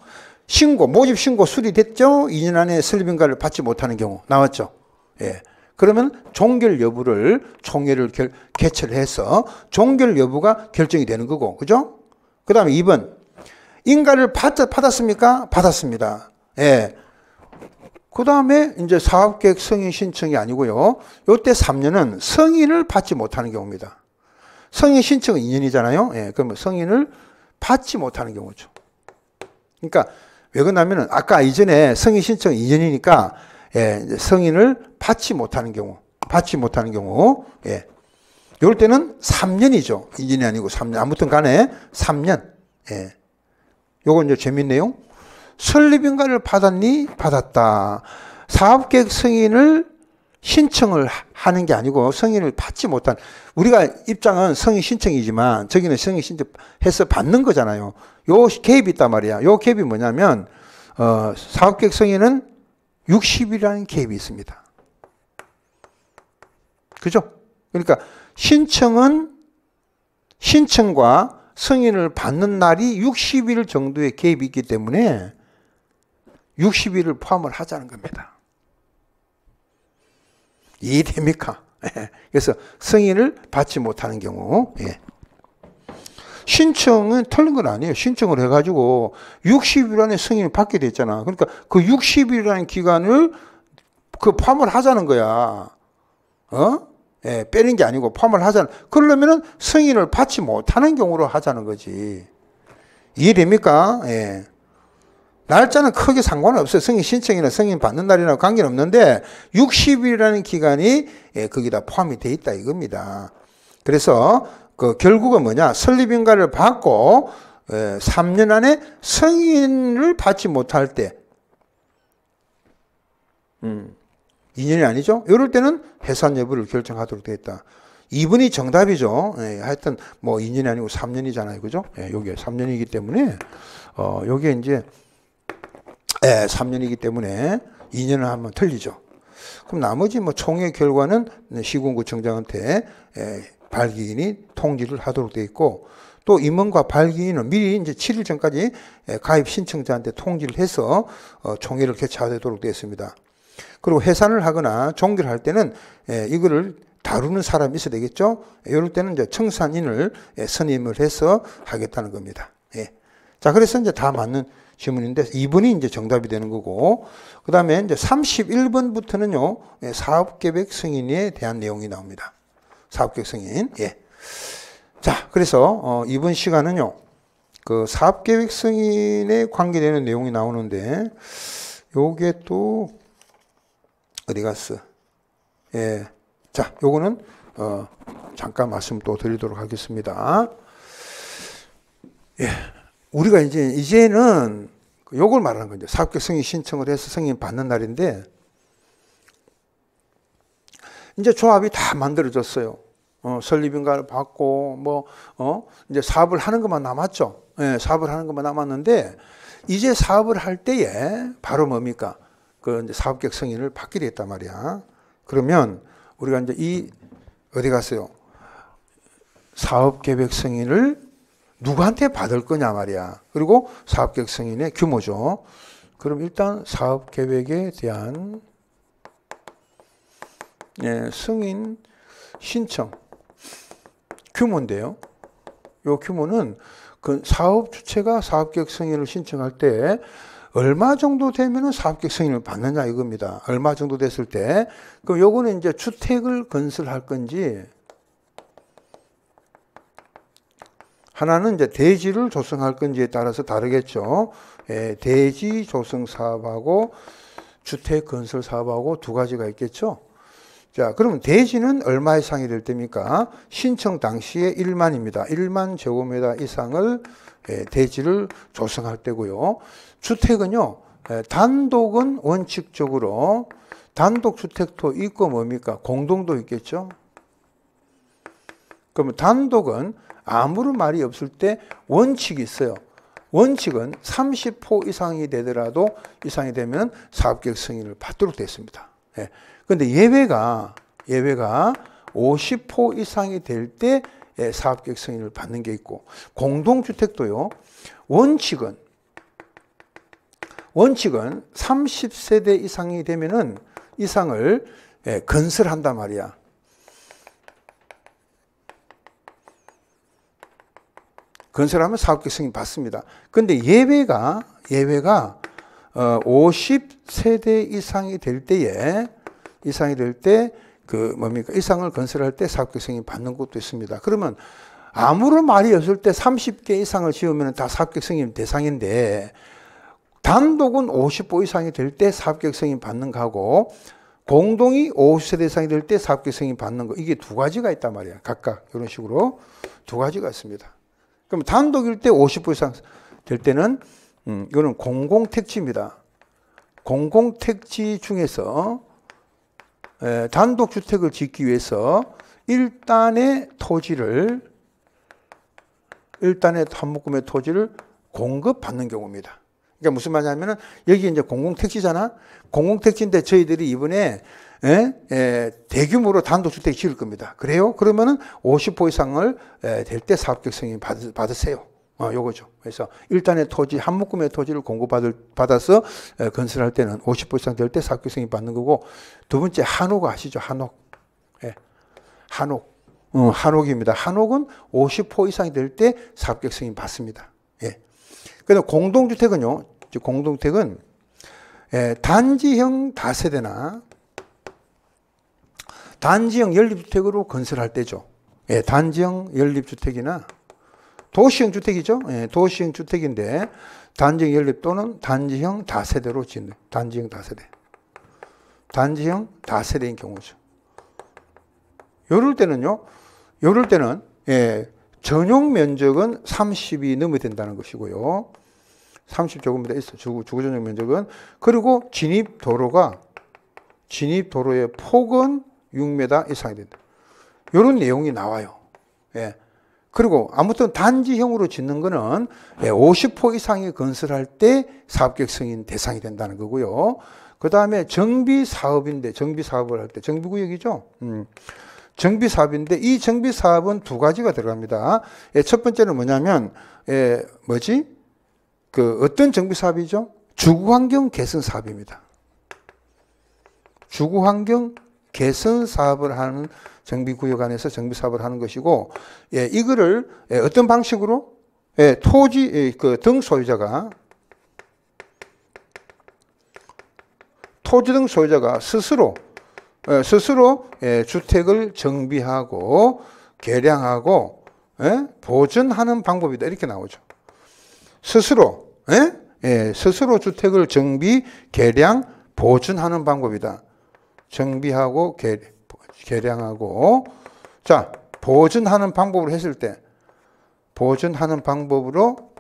모집 신고 수리됐죠? 2년 안에 설비인가를 받지 못하는 경우. 나왔죠? 예. 그러면 종결 여부를 총회를 개최를 해서 종결 여부가 결정이 되는 거고. 그죠? 그 다음에 2번. 인가를 받았습니까? 받았습니다. 예. 그 다음에 이제 사업계획 승인 신청이 아니고요. 요때 3년은 승인을 받지 못하는 경우입니다. 승인 신청은 2년이잖아요. 예. 그러면 승인을 받지 못하는 경우죠. 그러니까 왜 그러냐면은 아까 이전에 승인 신청 2년이니까 예, 승인을 받지 못하는 경우. 예. 이럴 때는 3년이죠. 2년이 아니고 3년. 아무튼 간에 3년. 예. 요건 이제 재밌네요. 설립인가를 받았니? 받았다. 사업계획 승인을 신청을 하는 게 아니고 승인을 받지 못한. 우리가 입장은 승인 신청이지만 저기는 승인 신청해서 받는 거잖아요. 요 갭이 있단 말이야. 요 갭이 뭐냐면, 사업계획 승인은 60일이라는 갭이 있습니다. 그죠? 그러니까 신청과 승인을 받는 날이 60일 정도의 갭이 있기 때문에 60일을 포함을 하자는 겁니다. 이해됩니까? 그래서 승인을 받지 못하는 경우. 예. 신청은 틀린 건 아니에요. 신청을 해가지고 60일 안에 승인을 받게 됐잖아. 그러니까 그 60일이라는 기간을 포함을 하자는 거야. 예, 빼는 게 아니고 포함을 하자는. 그러려면은 승인을 받지 못하는 경우로 하자는 거지. 이해됩니까? 예. 날짜는 크게 상관없어요. 승인 신청이나 승인 받는 날이나 관계는 없는데 60일이라는 기간이 거기다 포함이 돼 있다 이겁니다. 그래서 결국은 뭐냐? 설립인가를 받고 3년 안에 승인을 받지 못할 때 2년이 아니죠? 이럴 때는 해산 여부를 결정하도록 되어 있다. 2번이 정답이죠. 하여튼 뭐 2년이 아니고 3년이잖아요. 그죠? 요게 3년이기 때문에 요게 이제 3년이기 때문에 2년을 하면 틀리죠. 그럼 나머지 뭐 총회 결과는 시군구청장한테 발기인이 통지를 하도록 되어 있고 또 임원과 발기인은 미리 이제 7일 전까지 가입 신청자한테 통지를 해서 총회를 개최하도록 되어 있습니다. 그리고 해산을 하거나 종결할 때는 이거를 다루는 사람이 있어야 되겠죠. 이럴 때는 이제 청산인을 선임을 해서 하겠다는 겁니다. 예. 자, 그래서 이제 다 맞는 질문인데 2번이 이제 정답이 되는 거고 그 다음에 이제 31번부터는요 사업계획 승인에 대한 내용이 나옵니다. 사업계획 승인. 예. 자, 그래서 이번 시간은요 그 사업계획 승인에 관계되는 내용이 나오는데 요게 또 어디 갔어? 예. 자, 요거는 잠깐 말씀 또 드리도록 하겠습니다. 예. 우리가 이제는 요걸 말하는 거죠. 사업계획 승인 신청을 해서 승인 받는 날인데 이제 조합이 다 만들어졌어요. 설립인가를 받고 이제 사업을 하는 것만 남았죠. 예, 사업을 하는 것만 남았는데 이제 사업을 할 때에 바로 뭡니까? 그 이제 사업계획 승인을 받게 됐단 말이야. 그러면 우리가 이제 어디 갔어요? 사업계획 승인을 누구한테 받을 거냐 말이야. 그리고 사업계획 승인의 규모죠. 그럼 일단 사업계획에 대한 승인 신청 규모인데요. 이 규모는 그 사업 주체가 사업계획 승인을 신청할 때 얼마 정도 되면은 사업계획 승인을 받느냐 이겁니다. 얼마 정도 됐을 때. 그럼 요거는 이제 주택을 건설할 건지, 하나는 이제 대지를 조성할 건지에 따라서 다르겠죠. 대지 조성 사업하고 주택 건설 사업하고 두 가지가 있겠죠. 자, 그러면 대지는 얼마 이상이 될 때입니까? 신청 당시에 1만입니다. 1만 제곱미터 이상을 대지를 조성할 때고요. 주택은요, 단독은 원칙적으로 단독 주택도 있고 뭡니까? 공동도 있겠죠. 그러면 단독은 아무런 말이 없을 때 원칙이 있어요. 원칙은 30호 이상이 되더라도 이상이 되면 사업계획 승인을 받도록 되어 있습니다. 그런데 예외가 50호 이상이 될 때 사업계획 승인을 받는 게 있고, 공동주택도요. 원칙은 30세대 이상이 되면은 이상을 건설한단 말이야. 건설하면 사업계획 승인 받습니다. 그런데 예외가 50세대 이상이 될 때에 이상을 건설할 때 사업계획 승인 받는 것도 있습니다. 그러면 아무런 말이 없을 때 30개 이상을 지으면 다 사업계획 승인 대상인데, 단독은 50호 이상이 될 때 사업계획 승인 받는 거하고 공동이 50세대 이상이 될 때 사업계획 승인 받는 거, 이게 두 가지가 있단 말이야. 각각 이런 식으로 두 가지가 있습니다. 그럼 단독일 때 50호 이상 될 때는 이거는 공공택지입니다. 공공택지 중에서 단독주택을 짓기 위해서 일단의 한묶음의 토지를 공급받는 경우입니다. 그러니까 무슨 말이냐면은 여기 이제 공공택지잖아. 공공택지인데 저희들이 이번에 대규모로 단독주택 지을 겁니다. 그래요? 그러면은 50호 이상을 될 때 사업계획 승인 받으세요. 요거죠. 그래서 일단의 토지, 한 묶음의 토지를 받아서 건설할 때는 50호 이상 될 때 사업계획 승인 받는 거고, 두 번째 한옥 아시죠? 한옥. 한옥입니다. 한옥은 50호 이상이 될 때 사업계획 승인 받습니다. 그런데 공동주택은요, 공동주택은 단지형 다세대나 단지형 연립주택으로 건설할 때죠. 단지형 연립주택이나 도시형 주택이죠. 도시형 주택인데 단지형 연립 또는 단지형 다세대로 짓는 단지형 다세대인 경우죠. 요럴 때는 전용 면적은 30이 넘어야 된다는 것이고요. 30제곱미터 있어. 주거 전용 면적은. 그리고 진입도로의 폭은 6m 이상이 된다. 이런 내용이 나와요. 그리고 아무튼 단지형으로 짓는 거는 50호 이상이 건설할 때 사업계획 승인 대상이 된다는 거고요. 그 다음에 정비사업인데, 정비사업을 할 때, 정비구역이죠. 정비사업인데 이 정비사업은 두 가지가 들어갑니다. 첫 번째는 뭐냐면, 어떤 정비사업이죠? 주거환경 개선 사업입니다. 주거환경 개선 사업을 하는 정비구역 안에서 정비사업을 하는 것이고, 이거를 어떤 방식으로? 토지 등 소유자가 스스로 주택을 정비하고 개량하고 보존하는 방법이다. 이렇게 나오죠. 스스로 주택을 정비, 개량, 보존하는 방법이다. 정비하고 개량하고, 자, 보존하는 방법으로 했을 때, 보존하는 방법으로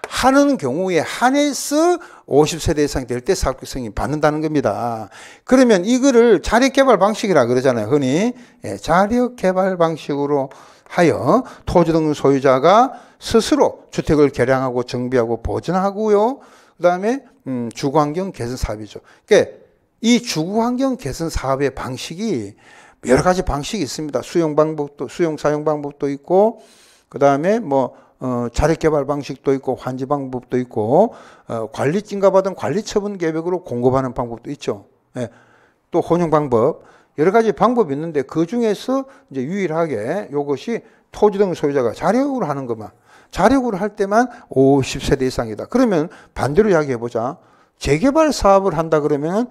하는 경우에 한해서 50세대 이상 될 때 사업계획 승인 받는다는 겁니다. 그러면 이거를 자력개발 방식이라 그러잖아요. 흔히 자력개발 방식으로 하여 토지 등 소유자가 스스로 주택을 개량하고 정비하고 보존하고요. 그 다음에 주거환경 개선 사업이죠. 그러니까 이 주거환경 개선 사업의 방식이 여러 가지 방식이 있습니다. 수용 사용 방법도 있고, 그 다음에 자력 개발 방식도 있고, 환지 방법도 있고, 관리 증가받은 관리 처분 계획으로 공급하는 방법도 있죠. 예. 또 혼용 방법, 여러 가지 방법이 있는데 그 중에서 이제 유일하게 이것이 토지등 소유자가 자력으로 하는 것만, 자력으로 할 때만 50세대 이상이다. 그러면 반대로 이야기해 보자. 재개발 사업을 한다 그러면,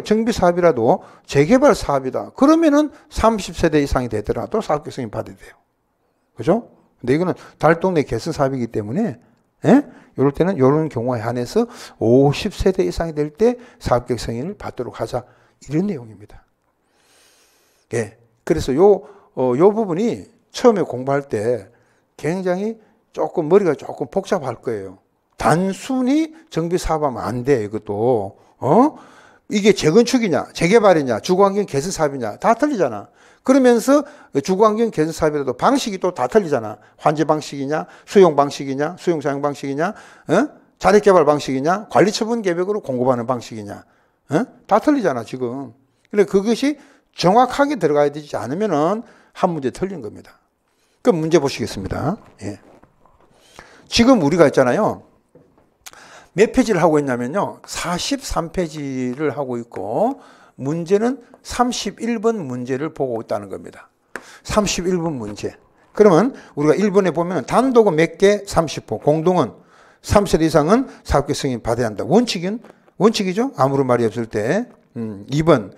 정비 사업이라도 재개발 사업이다. 그러면은 30세대 이상이 되더라도 사업계획 승인 받아야 돼요. 그죠? 근데 이거는 달동네 개선 사업이기 때문에, 이럴 때는 이런 경우에 한해서 50세대 이상이 될 때 사업계획 승인을 받도록 하자. 이런 내용입니다. 예. 그래서 요 부분이 처음에 공부할 때 굉장히 머리가 조금 복잡할 거예요. 단순히 정비 사업하면 안 돼, 이것도. 이게 재건축이냐, 재개발이냐, 주거환경 개선 사업이냐, 다 틀리잖아. 그러면서 주거환경 개선 사업이라도 방식이 또 다 틀리잖아. 환지 방식이냐, 수용 방식이냐, 수용 사용 방식이냐, 자력 개발 방식이냐, 관리 처분 계획으로 공급하는 방식이냐, 다 틀리잖아, 지금. 근데 그것이 정확하게 들어가야 되지 않으면은 한 문제 틀린 겁니다. 그럼 문제 보시겠습니다. 예. 지금 우리가 있잖아요. 몇 페이지를 하고 있냐면요. 43페이지를 하고 있고, 문제는 31번 문제를 보고 있다는 겁니다. 31번 문제. 그러면 우리가 1번에 보면 단독은 몇 개? 30호. 공동은 3세대 이상은 사업계획 승인 받아야 한다. 원칙이죠? 아무런 말이 없을 때. 2번.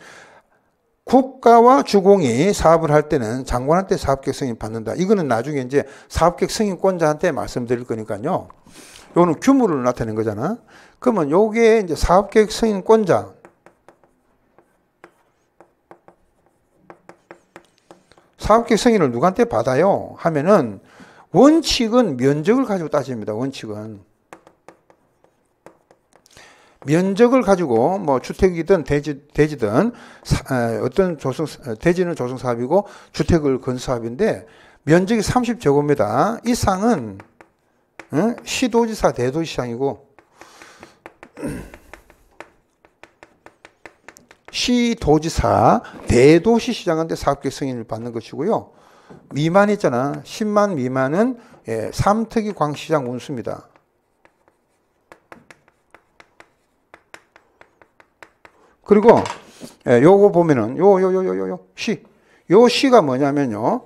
국가와 주공이 사업을 할 때는 장관한테 사업계획 승인 받는다. 이거는 나중에 이제 사업계획 승인권자한테 말씀드릴 거니까요. 요거는 규모를 나타낸 거잖아. 그러면 요게 이제 사업계획 승인권자. 사업계획 승인을 누구한테 받아요? 하면은 원칙은 면적을 가지고 따집니다. 원칙은. 면적을 가지고 주택이든 대지든 어떤 대지는 조성 사업이고 주택을 건설 사업인데 면적이 30제곱미터 이상은 시도지사 대도시장이고 시도지사 대도시시장한테 사업계획 승인을 받는 것이고요. 미만 있잖아. 10만 미만은 삼특위 광시장 운수입니다. 그리고 요거 보면은 요 시가 뭐냐면요.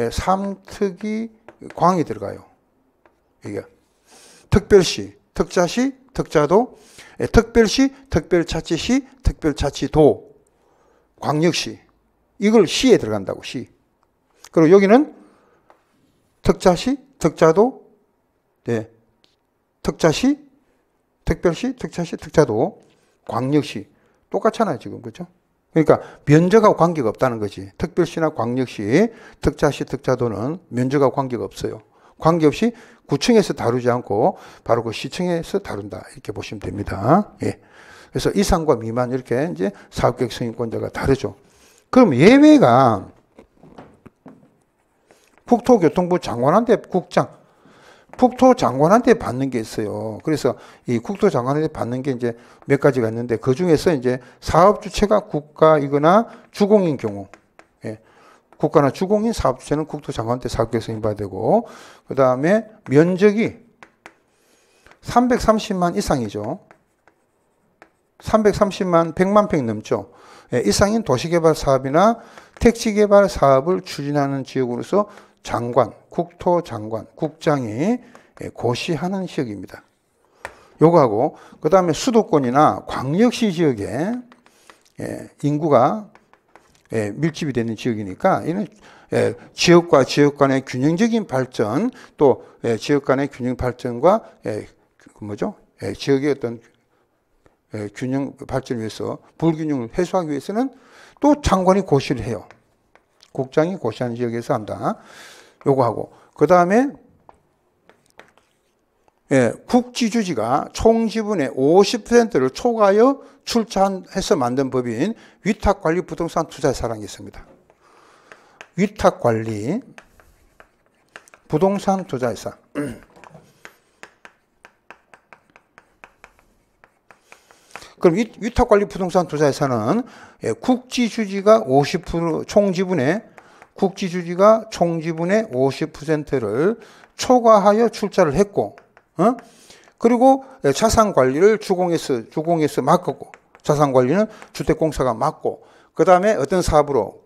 삼특위 광이 들어가요. 이게 특별시, 특자시, 특자도, 특별시, 특별자치시, 특별자치도, 광역시. 이걸 시에 들어간다고, 시. 그리고 여기는 특자시, 특자도, 특자시, 특별시, 특자시, 특자도, 광역시. 똑같잖아요, 지금. 그렇죠? 그러니까 면적하고 관계가 없다는 거지. 특별시나 광역시, 특자시, 특자도는 면적하고 관계가 없어요. 관계없이 구청에서 다루지 않고 바로 그 시청에서 다룬다. 이렇게 보시면 됩니다. 예. 그래서 이상과 미만 이렇게 이제 사업계획 승인권자가 다르죠. 그럼 예외가 국토교통부 장관한테 국토장관한테 받는 게 있어요. 그래서 이 국토장관한테 받는 게 이제 몇 가지가 있는데 그 중에서 이제 사업 주체가 국가이거나 주공인 경우, 국가나 주공인 사업 주체는 국토장관한테 사업계획 승인 받아야 되고, 그 다음에 면적이 330만 이상이죠. 330만, 100만 평 넘죠. 이상인 도시개발 사업이나 택지개발 사업을 추진하는 지역으로서 장관, 국토장관, 국장이 고시하는 지역입니다. 요거하고 그 다음에 수도권이나 광역시 지역에 인구가 밀집이 되는 지역이니까 이는 지역과 지역 간의 균형적인 발전, 또 지역 간의 균형 발전과 지역의 어떤 균형 발전을 위해서 불균형을 해소하기 위해서는 또 장관이 고시를 해요. 국장이 고시하는 지역에서 한다. 요거 하고 그 다음에 국지주지가 총 지분의 50%를 초과하여 출자해서 만든 법인 위탁관리 부동산 투자사라는 게 있습니다. 위탁관리 부동산 투자회사. 그럼 위탁관리 부동산 투자에서는 국지주지가 50% 총지분의 50%를 초과하여 출자를 했고, 그리고 자산 관리를 주공에서 맡고, 자산 관리는 주택공사가 맡고, 그 다음에 어떤 사업으로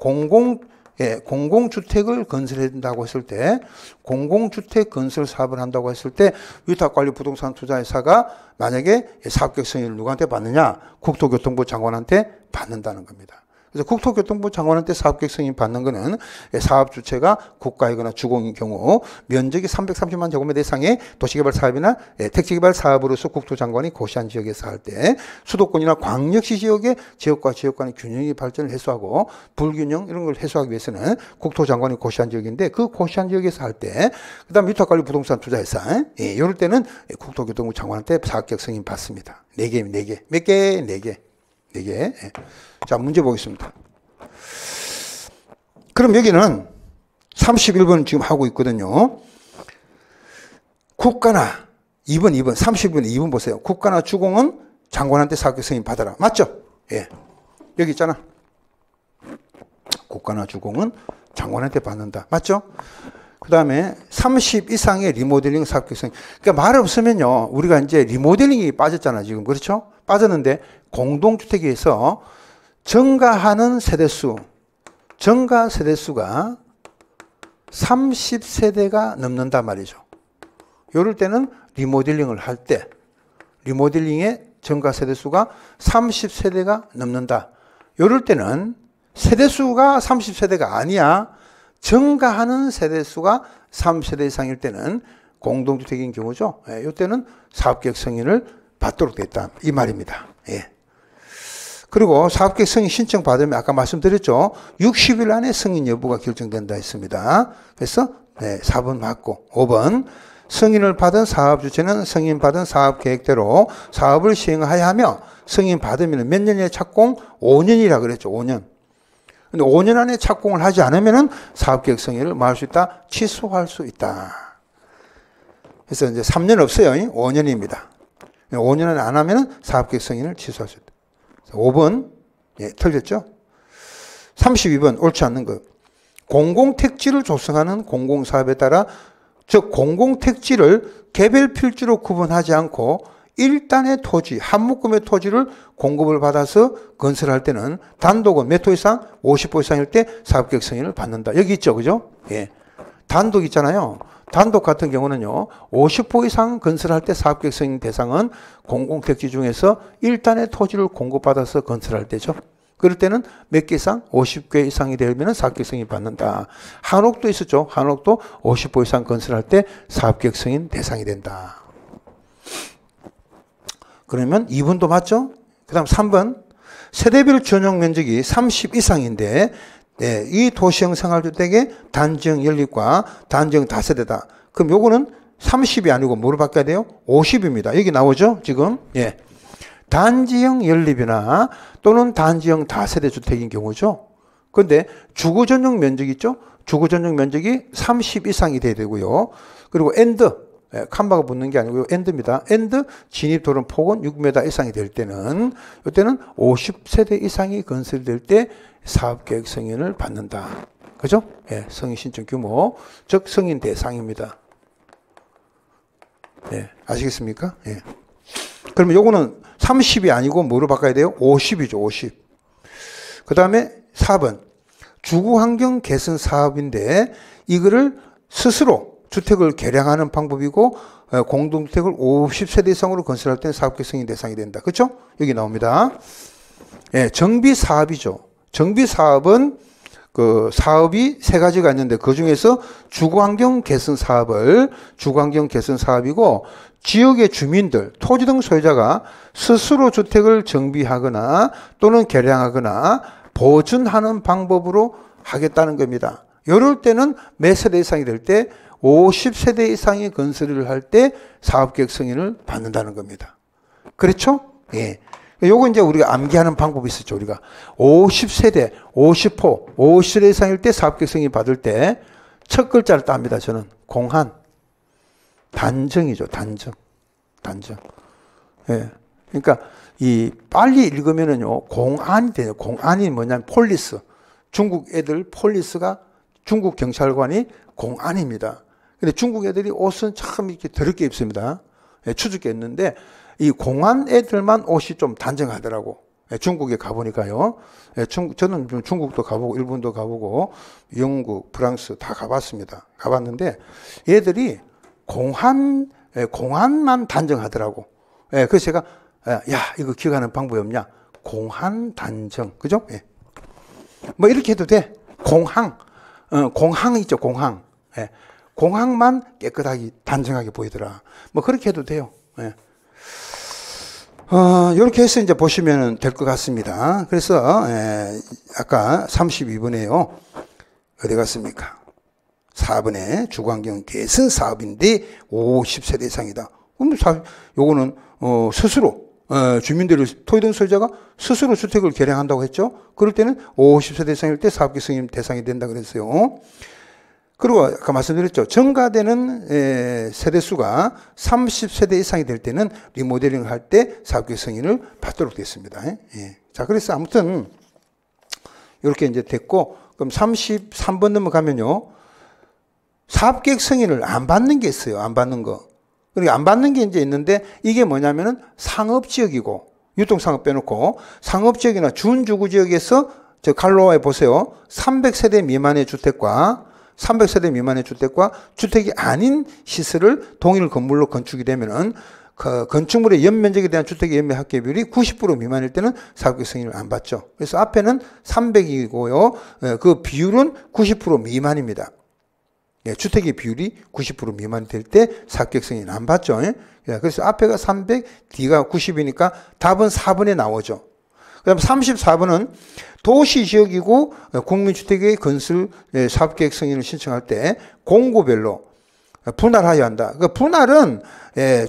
공공주택을 건설한다고 했을 때, 공공주택 건설 사업을 한다고 했을 때, 위탁관리 부동산 투자회사가 만약에 사업계획 승인을 누구한테 받느냐? 국토교통부 장관한테 받는다는 겁니다. 그래서 국토교통부 장관한테 사업계획 승인 받는 거는 사업 주체가 국가이거나 주공인 경우 면적이 330만 제곱미터 이상의 도시개발 사업이나 택지개발 사업으로서 국토장관이 고시한 지역에서 할 때 수도권이나 광역시 지역의 지역과 지역 간의 균형의 발전을 해소하고 불균형 이런 걸 해소하기 위해서는 국토장관이 고시한 지역인데 그 고시한 지역에서 할 때 그다음 위탁관리 부동산 투자회사 이럴 때는 국토교통부 장관한테 사업계획 승인 받습니다. 4개. 몇 개? 4개. 4개. 자, 문제 보겠습니다. 그럼 여기는 31번 지금 하고 있거든요. 국가나 2번 30번 2번 보세요. 국가나 주공은 장관한테 사업계획 승인 받아라. 맞죠? 예. 여기 있잖아. 국가나 주공은 장관한테 받는다. 맞죠? 그 다음에 30 이상의 리모델링 사업계획 승인. 그러니까 말 없으면요. 우리가 이제 리모델링이 빠졌잖아. 지금. 그렇죠? 빠졌는데 공동주택에서 증가하는 세대수가 30세대가 넘는단 말이죠. 이럴 때는 리모델링을 할 때 리모델링의 증가 세대수가 30세대가 넘는다. 이럴 때는 세대수가 30세대가 아니야. 증가하는 세대수가 3세대 이상일 때는 공동주택인 경우죠. 이때는 사업계획 승인을 받도록 됐다. 이 말입니다. 예. 그리고 사업계획 승인 신청 받으면 아까 말씀드렸죠. 60일 안에 승인 여부가 결정된다 했습니다. 그래서 4번 맞고 5번 승인을 받은 사업주체는 승인받은 사업계획대로 사업을 시행하여야 하며 승인받으면 몇 년의 착공? 5년이라 그랬죠. 5년. 근데 5년 안에 착공을 하지 않으면 사업계획 승인을 뭐 할 수 있다? 취소할 수 있다. 그래서 이제 3년 없어요. 5년입니다. 5년 안에 안 하면 사업계획 승인을 취소할 수 있다. 5번, 틀렸죠? 32번, 옳지 않는 거. 공공택지를 조성하는 공공사업에 따라, 즉, 공공택지를 개별 필지로 구분하지 않고, 일단의 토지, 한 묶음의 토지를 공급을 받아서 건설할 때는 단독은 몇 호 이상? 50호 이상일 때 사업계획 승인을 받는다. 여기 있죠, 그죠? 예. 단독 있잖아요. 단독 같은 경우는요, 50호 이상 건설할 때 사업계획 승인 대상은 공공택지 중에서 1단의 토지를 공급받아서 건설할 때죠. 그럴 때는 몇 개 이상? 50개 이상이 되면 사업계획 승인 받는다. 한옥도 있었죠. 한옥도 50호 이상 건설할 때 사업계획 승인 대상이 된다. 그러면 2번도 맞죠? 그 다음 3번. 세대별 전용 면적이 30 이상인데 이 도시형 생활주택의 단지형 연립과 단지형 다세대다. 그럼 요거는 30이 아니고 뭐로 바꿔야 돼요? 50입니다. 여기 나오죠? 지금. 예. 단지형 연립이나 또는 단지형 다세대 주택인 경우죠. 그런데 주거 전용 면적 있죠? 주거 전용 면적이 30 이상이 돼야 되고요. 그리고 엔드. 칸바가 붙는 게 아니고요. 엔드입니다. 엔드 진입도론 폭은 6m 이상이 될 때는 이때는 50세대 이상이 건설될 때 사업계획 승인을 받는다. 그죠? 예, 승인 신청 규모, 즉 승인 대상입니다. 예, 아시겠습니까? 예. 그러면 요거는 30이 아니고 뭐로 바꿔야 돼요? 50이죠. 50. 그 다음에 4번. 주거환경 개선 사업인데 이거를 스스로 주택을 개량하는 방법이고 공동주택을 50세대 이상으로 건설할 때는 사업계획 승인 대상이 된다. 그렇죠? 여기 나옵니다. 예, 정비사업이죠. 정비사업은 그 사업이 세 가지가 있는데 그 중에서 주거환경 개선 사업이고 지역의 주민들, 토지 등 소유자가 스스로 주택을 정비하거나 또는 개량하거나 보존하는 방법으로 하겠다는 겁니다. 이럴 때는 몇 세대 이상이 될 때 50세대 이상의 건설을 할 때 사업계획 승인을 받는다는 겁니다. 그렇죠? 예. 요거 이제 우리가 암기하는 방법이 있었죠. 우리가 50세대, 50호, 50세대 이상일 때 사업계획 승인 받을 때 첫 글자를 땁니다. 저는 공한, 단정이죠. 단정. 예. 그러니까 이 빨리 읽으면은요, 공안이 돼요. 공안이 뭐냐면 폴리스. 중국 애들 폴리스가 중국 경찰관이 공안입니다. 근데 중국 애들이 옷은 참 이렇게 더럽게 입습니다. 예, 추죽게 입는데 이 공안 애들만 옷이 좀 단정하더라고. 예, 중국에 가보니까요. 예, 저는 중국도 가보고 일본도 가보고 영국, 프랑스 다 가봤습니다. 가봤는데 얘들이 공안만 단정하더라고. 예, 그래서 제가 야, 이거 기억하는 방법이 없냐? 공안 단정. 그죠? 예. 뭐 이렇게 해도 돼. 공항. 공항 있죠, 공항. 예. 공항만 깨끗하게 단정하게 보이더라. 뭐 그렇게 해도 돼요. 예. 이렇게 해서 이제 보시면 될 것 같습니다. 그래서 아까 32번에요. 어디 갔습니까? 4번에 주거환경 개선 사업인데 50세대 이상이다. 그럼 요거는 스스로 주민들이 토지등 소유자가 스스로 주택을 개량한다고 했죠. 그럴 때는 50세대 이상일 때 사업계 승인 대상이 된다 그랬어요. 그리고 아까 말씀드렸죠. 증가되는 세대수가 30세대 이상이 될 때는 리모델링을 할 때 사업계 승인을 받도록 되어 있습니다. 예. 자, 그래서 아무튼 이렇게 이제 됐고, 그럼 33번 넘어가면요. 사업계획 승인을 안 받는 게 있어요. 안 받는 거. 그리고 안 받는 게 이제 있는데 이게 뭐냐면은 상업지역이고, 유통상업 빼놓고 상업지역이나 준주거지역에서 저 갈로에 보세요. 300세대 미만의 주택과 300세대 미만의 주택과 주택이 아닌 시설을 동일 건물로 건축이 되면은 그 건축물의 연면적에 대한 주택의 연매 합계 비율이 90% 미만일 때는 사업계획 승인을 안 받죠. 그래서 앞에는 300이고요. 그 비율은 90% 미만입니다. 예, 주택의 비율이 90% 미만이 될 때 사업계획 승인 안 받죠. 예? 그래서 앞에가 300, 뒤가 90이니까 답은 4번에 나오죠. 그 다음 34번은 도시지역이고 국민주택의 건설 사업계획 승인을 신청할 때 공고별로 분할하여야 한다. 그 분할은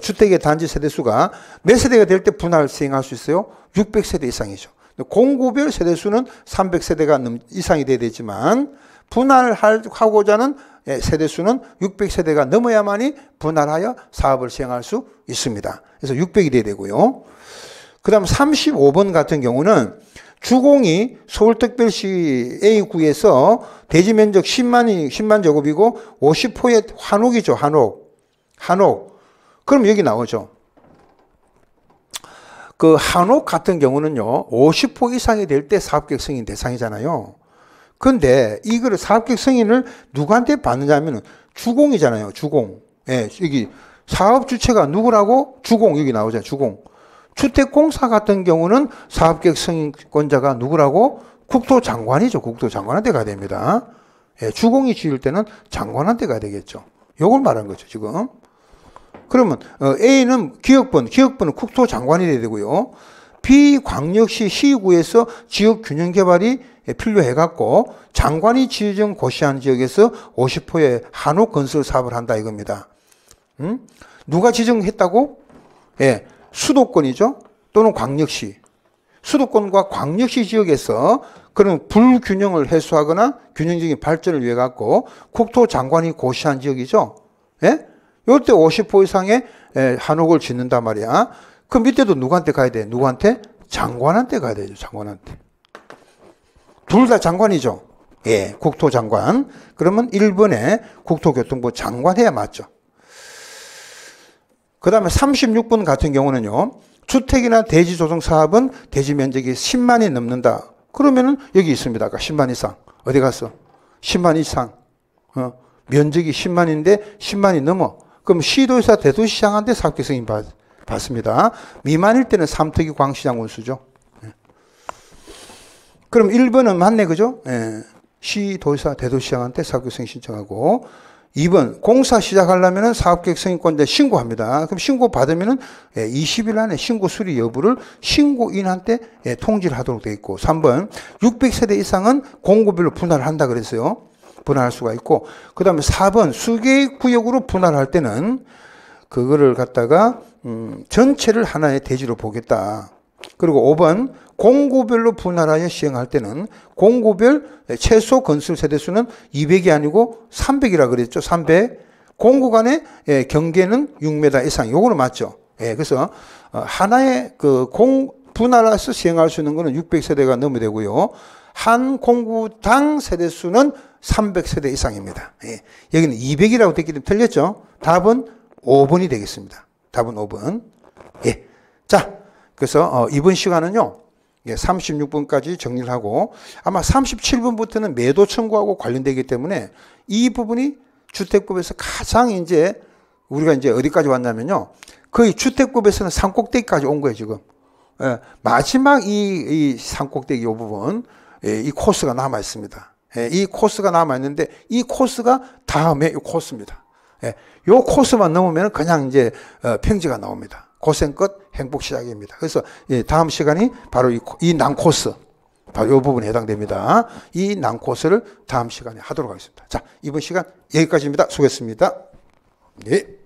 주택의 단지 세대수가 몇 세대가 될 때 분할 시행할 수 있어요? 600세대 이상이죠. 공고별 세대수는 300세대가 이상이 돼야 되지만 분할하고자 하는 세대수는 600세대가 넘어야만이 분할하여 사업을 시행할 수 있습니다. 그래서 600이 돼야 되고요. 그 다음 35번 같은 경우는 주공이 서울특별시 A구에서 대지면적 10만 제곱이고 50호의 한옥이죠. 한옥. 그럼 여기 나오죠. 그 한옥 같은 경우는요. 50호 이상이 될 때 사업계획 승인 대상이잖아요. 근데 이거를 사업계획 승인을 누구한테 받느냐면 주공이잖아요. 주공. 예, 여기 사업 주체가 누구라고? 주공 여기 나오잖아요. 주공. 주택공사 같은 경우는 사업계획 승인권자가 누구라고? 국토장관이죠. 국토장관한테 가야 됩니다. 예, 주공이 지을 때는 장관한테 가야 되겠죠. 요걸 말한 거죠, 지금. 그러면 A는 기업부는 국토장관이 돼야 되고요. 비광역시 시구에서 지역균형개발이 필요해갖고 장관이 지정 고시한 지역에서 50호의 한옥 건설 사업을 한다 이겁니다. 누가 지정했다고? 예, 수도권이죠. 또는 광역시. 수도권과 광역시 지역에서 그런 불균형을 해소하거나 균형적인 발전을 위해 갖고 국토장관이 고시한 지역이죠. 예? 이때 50호 이상의 한옥을 짓는단 말이야. 그 밑에도 누구한테 가야 돼? 누구한테? 장관한테 가야 되죠. 장관한테. 둘 다 장관이죠. 예, 국토장관. 그러면 1번에 국토교통부 장관 해야 맞죠. 그 다음에 36번 같은 경우는요. 주택이나 대지 조성 사업은 대지 면적이 10만이 넘는다. 그러면은 여기 있습니다. 아까 10만 이상. 어디 갔어? 10만 이상. 면적이 10만인데 10만이 넘어. 그럼 시도지사 대도시장한테 사업계획 승인 받습니다. 미만일 때는 삼특위 광시장 운수죠. 그럼 1번은 맞네, 그죠? 예. 시도지사 대도시장한테 사업계획 승인 신청하고 2번 공사 시작하려면 사업계획 승인권자에 신고합니다. 그럼 신고 받으면은 20일 안에 신고 수리 여부를 신고인한테 통지를 하도록 되어 있고 3번 600세대 이상은 공고별로 분할을 한다 그랬어요. 분할할 수가 있고 그 다음에 4번 수계구역으로 분할할 때는 그거를 갖다가 전체를 하나의 대지로 보겠다. 그리고 5번 공고별로 분할하여 시행할 때는 공고별 최소 건설 세대수는 200이 아니고 300이라 그랬죠. 300. 공고 간의 경계는 6m 이상. 요거는 맞죠. 예, 그래서 하나의 그 분할해서 시행할 수 있는 거는 600세대가 넘어야 되고요. 한 공구당 세대수는 300세대 이상입니다. 예, 여기는 200이라고 됐기 때문에 틀렸죠? 답은 5번이 되겠습니다. 답은 5번. 예. 자, 그래서 이번 시간은요. 36분까지 정리를 하고 아마 37분부터는 매도 청구하고 관련되기 때문에 이 부분이 주택급에서 가장 이제 우리가 이제 어디까지 왔냐면요. 거의 주택급에서는 산꼭대기까지 온 거예요, 지금. 예, 마지막 이 산꼭대기 이 부분, 이 코스가 남아 있습니다. 예, 이 코스가 남아 있는데 이 코스가 다음에 이 코스입니다. 예, 요 코스만 넘으면 그냥 이제 평지가 나옵니다. 고생 끝 행복 시작입니다. 그래서 다음 시간이 바로 이 난코스, 바로 이 부분에 해당됩니다. 이 난코스를 다음 시간에 하도록 하겠습니다. 자, 이번 시간 여기까지입니다. 수고했습니다. 네.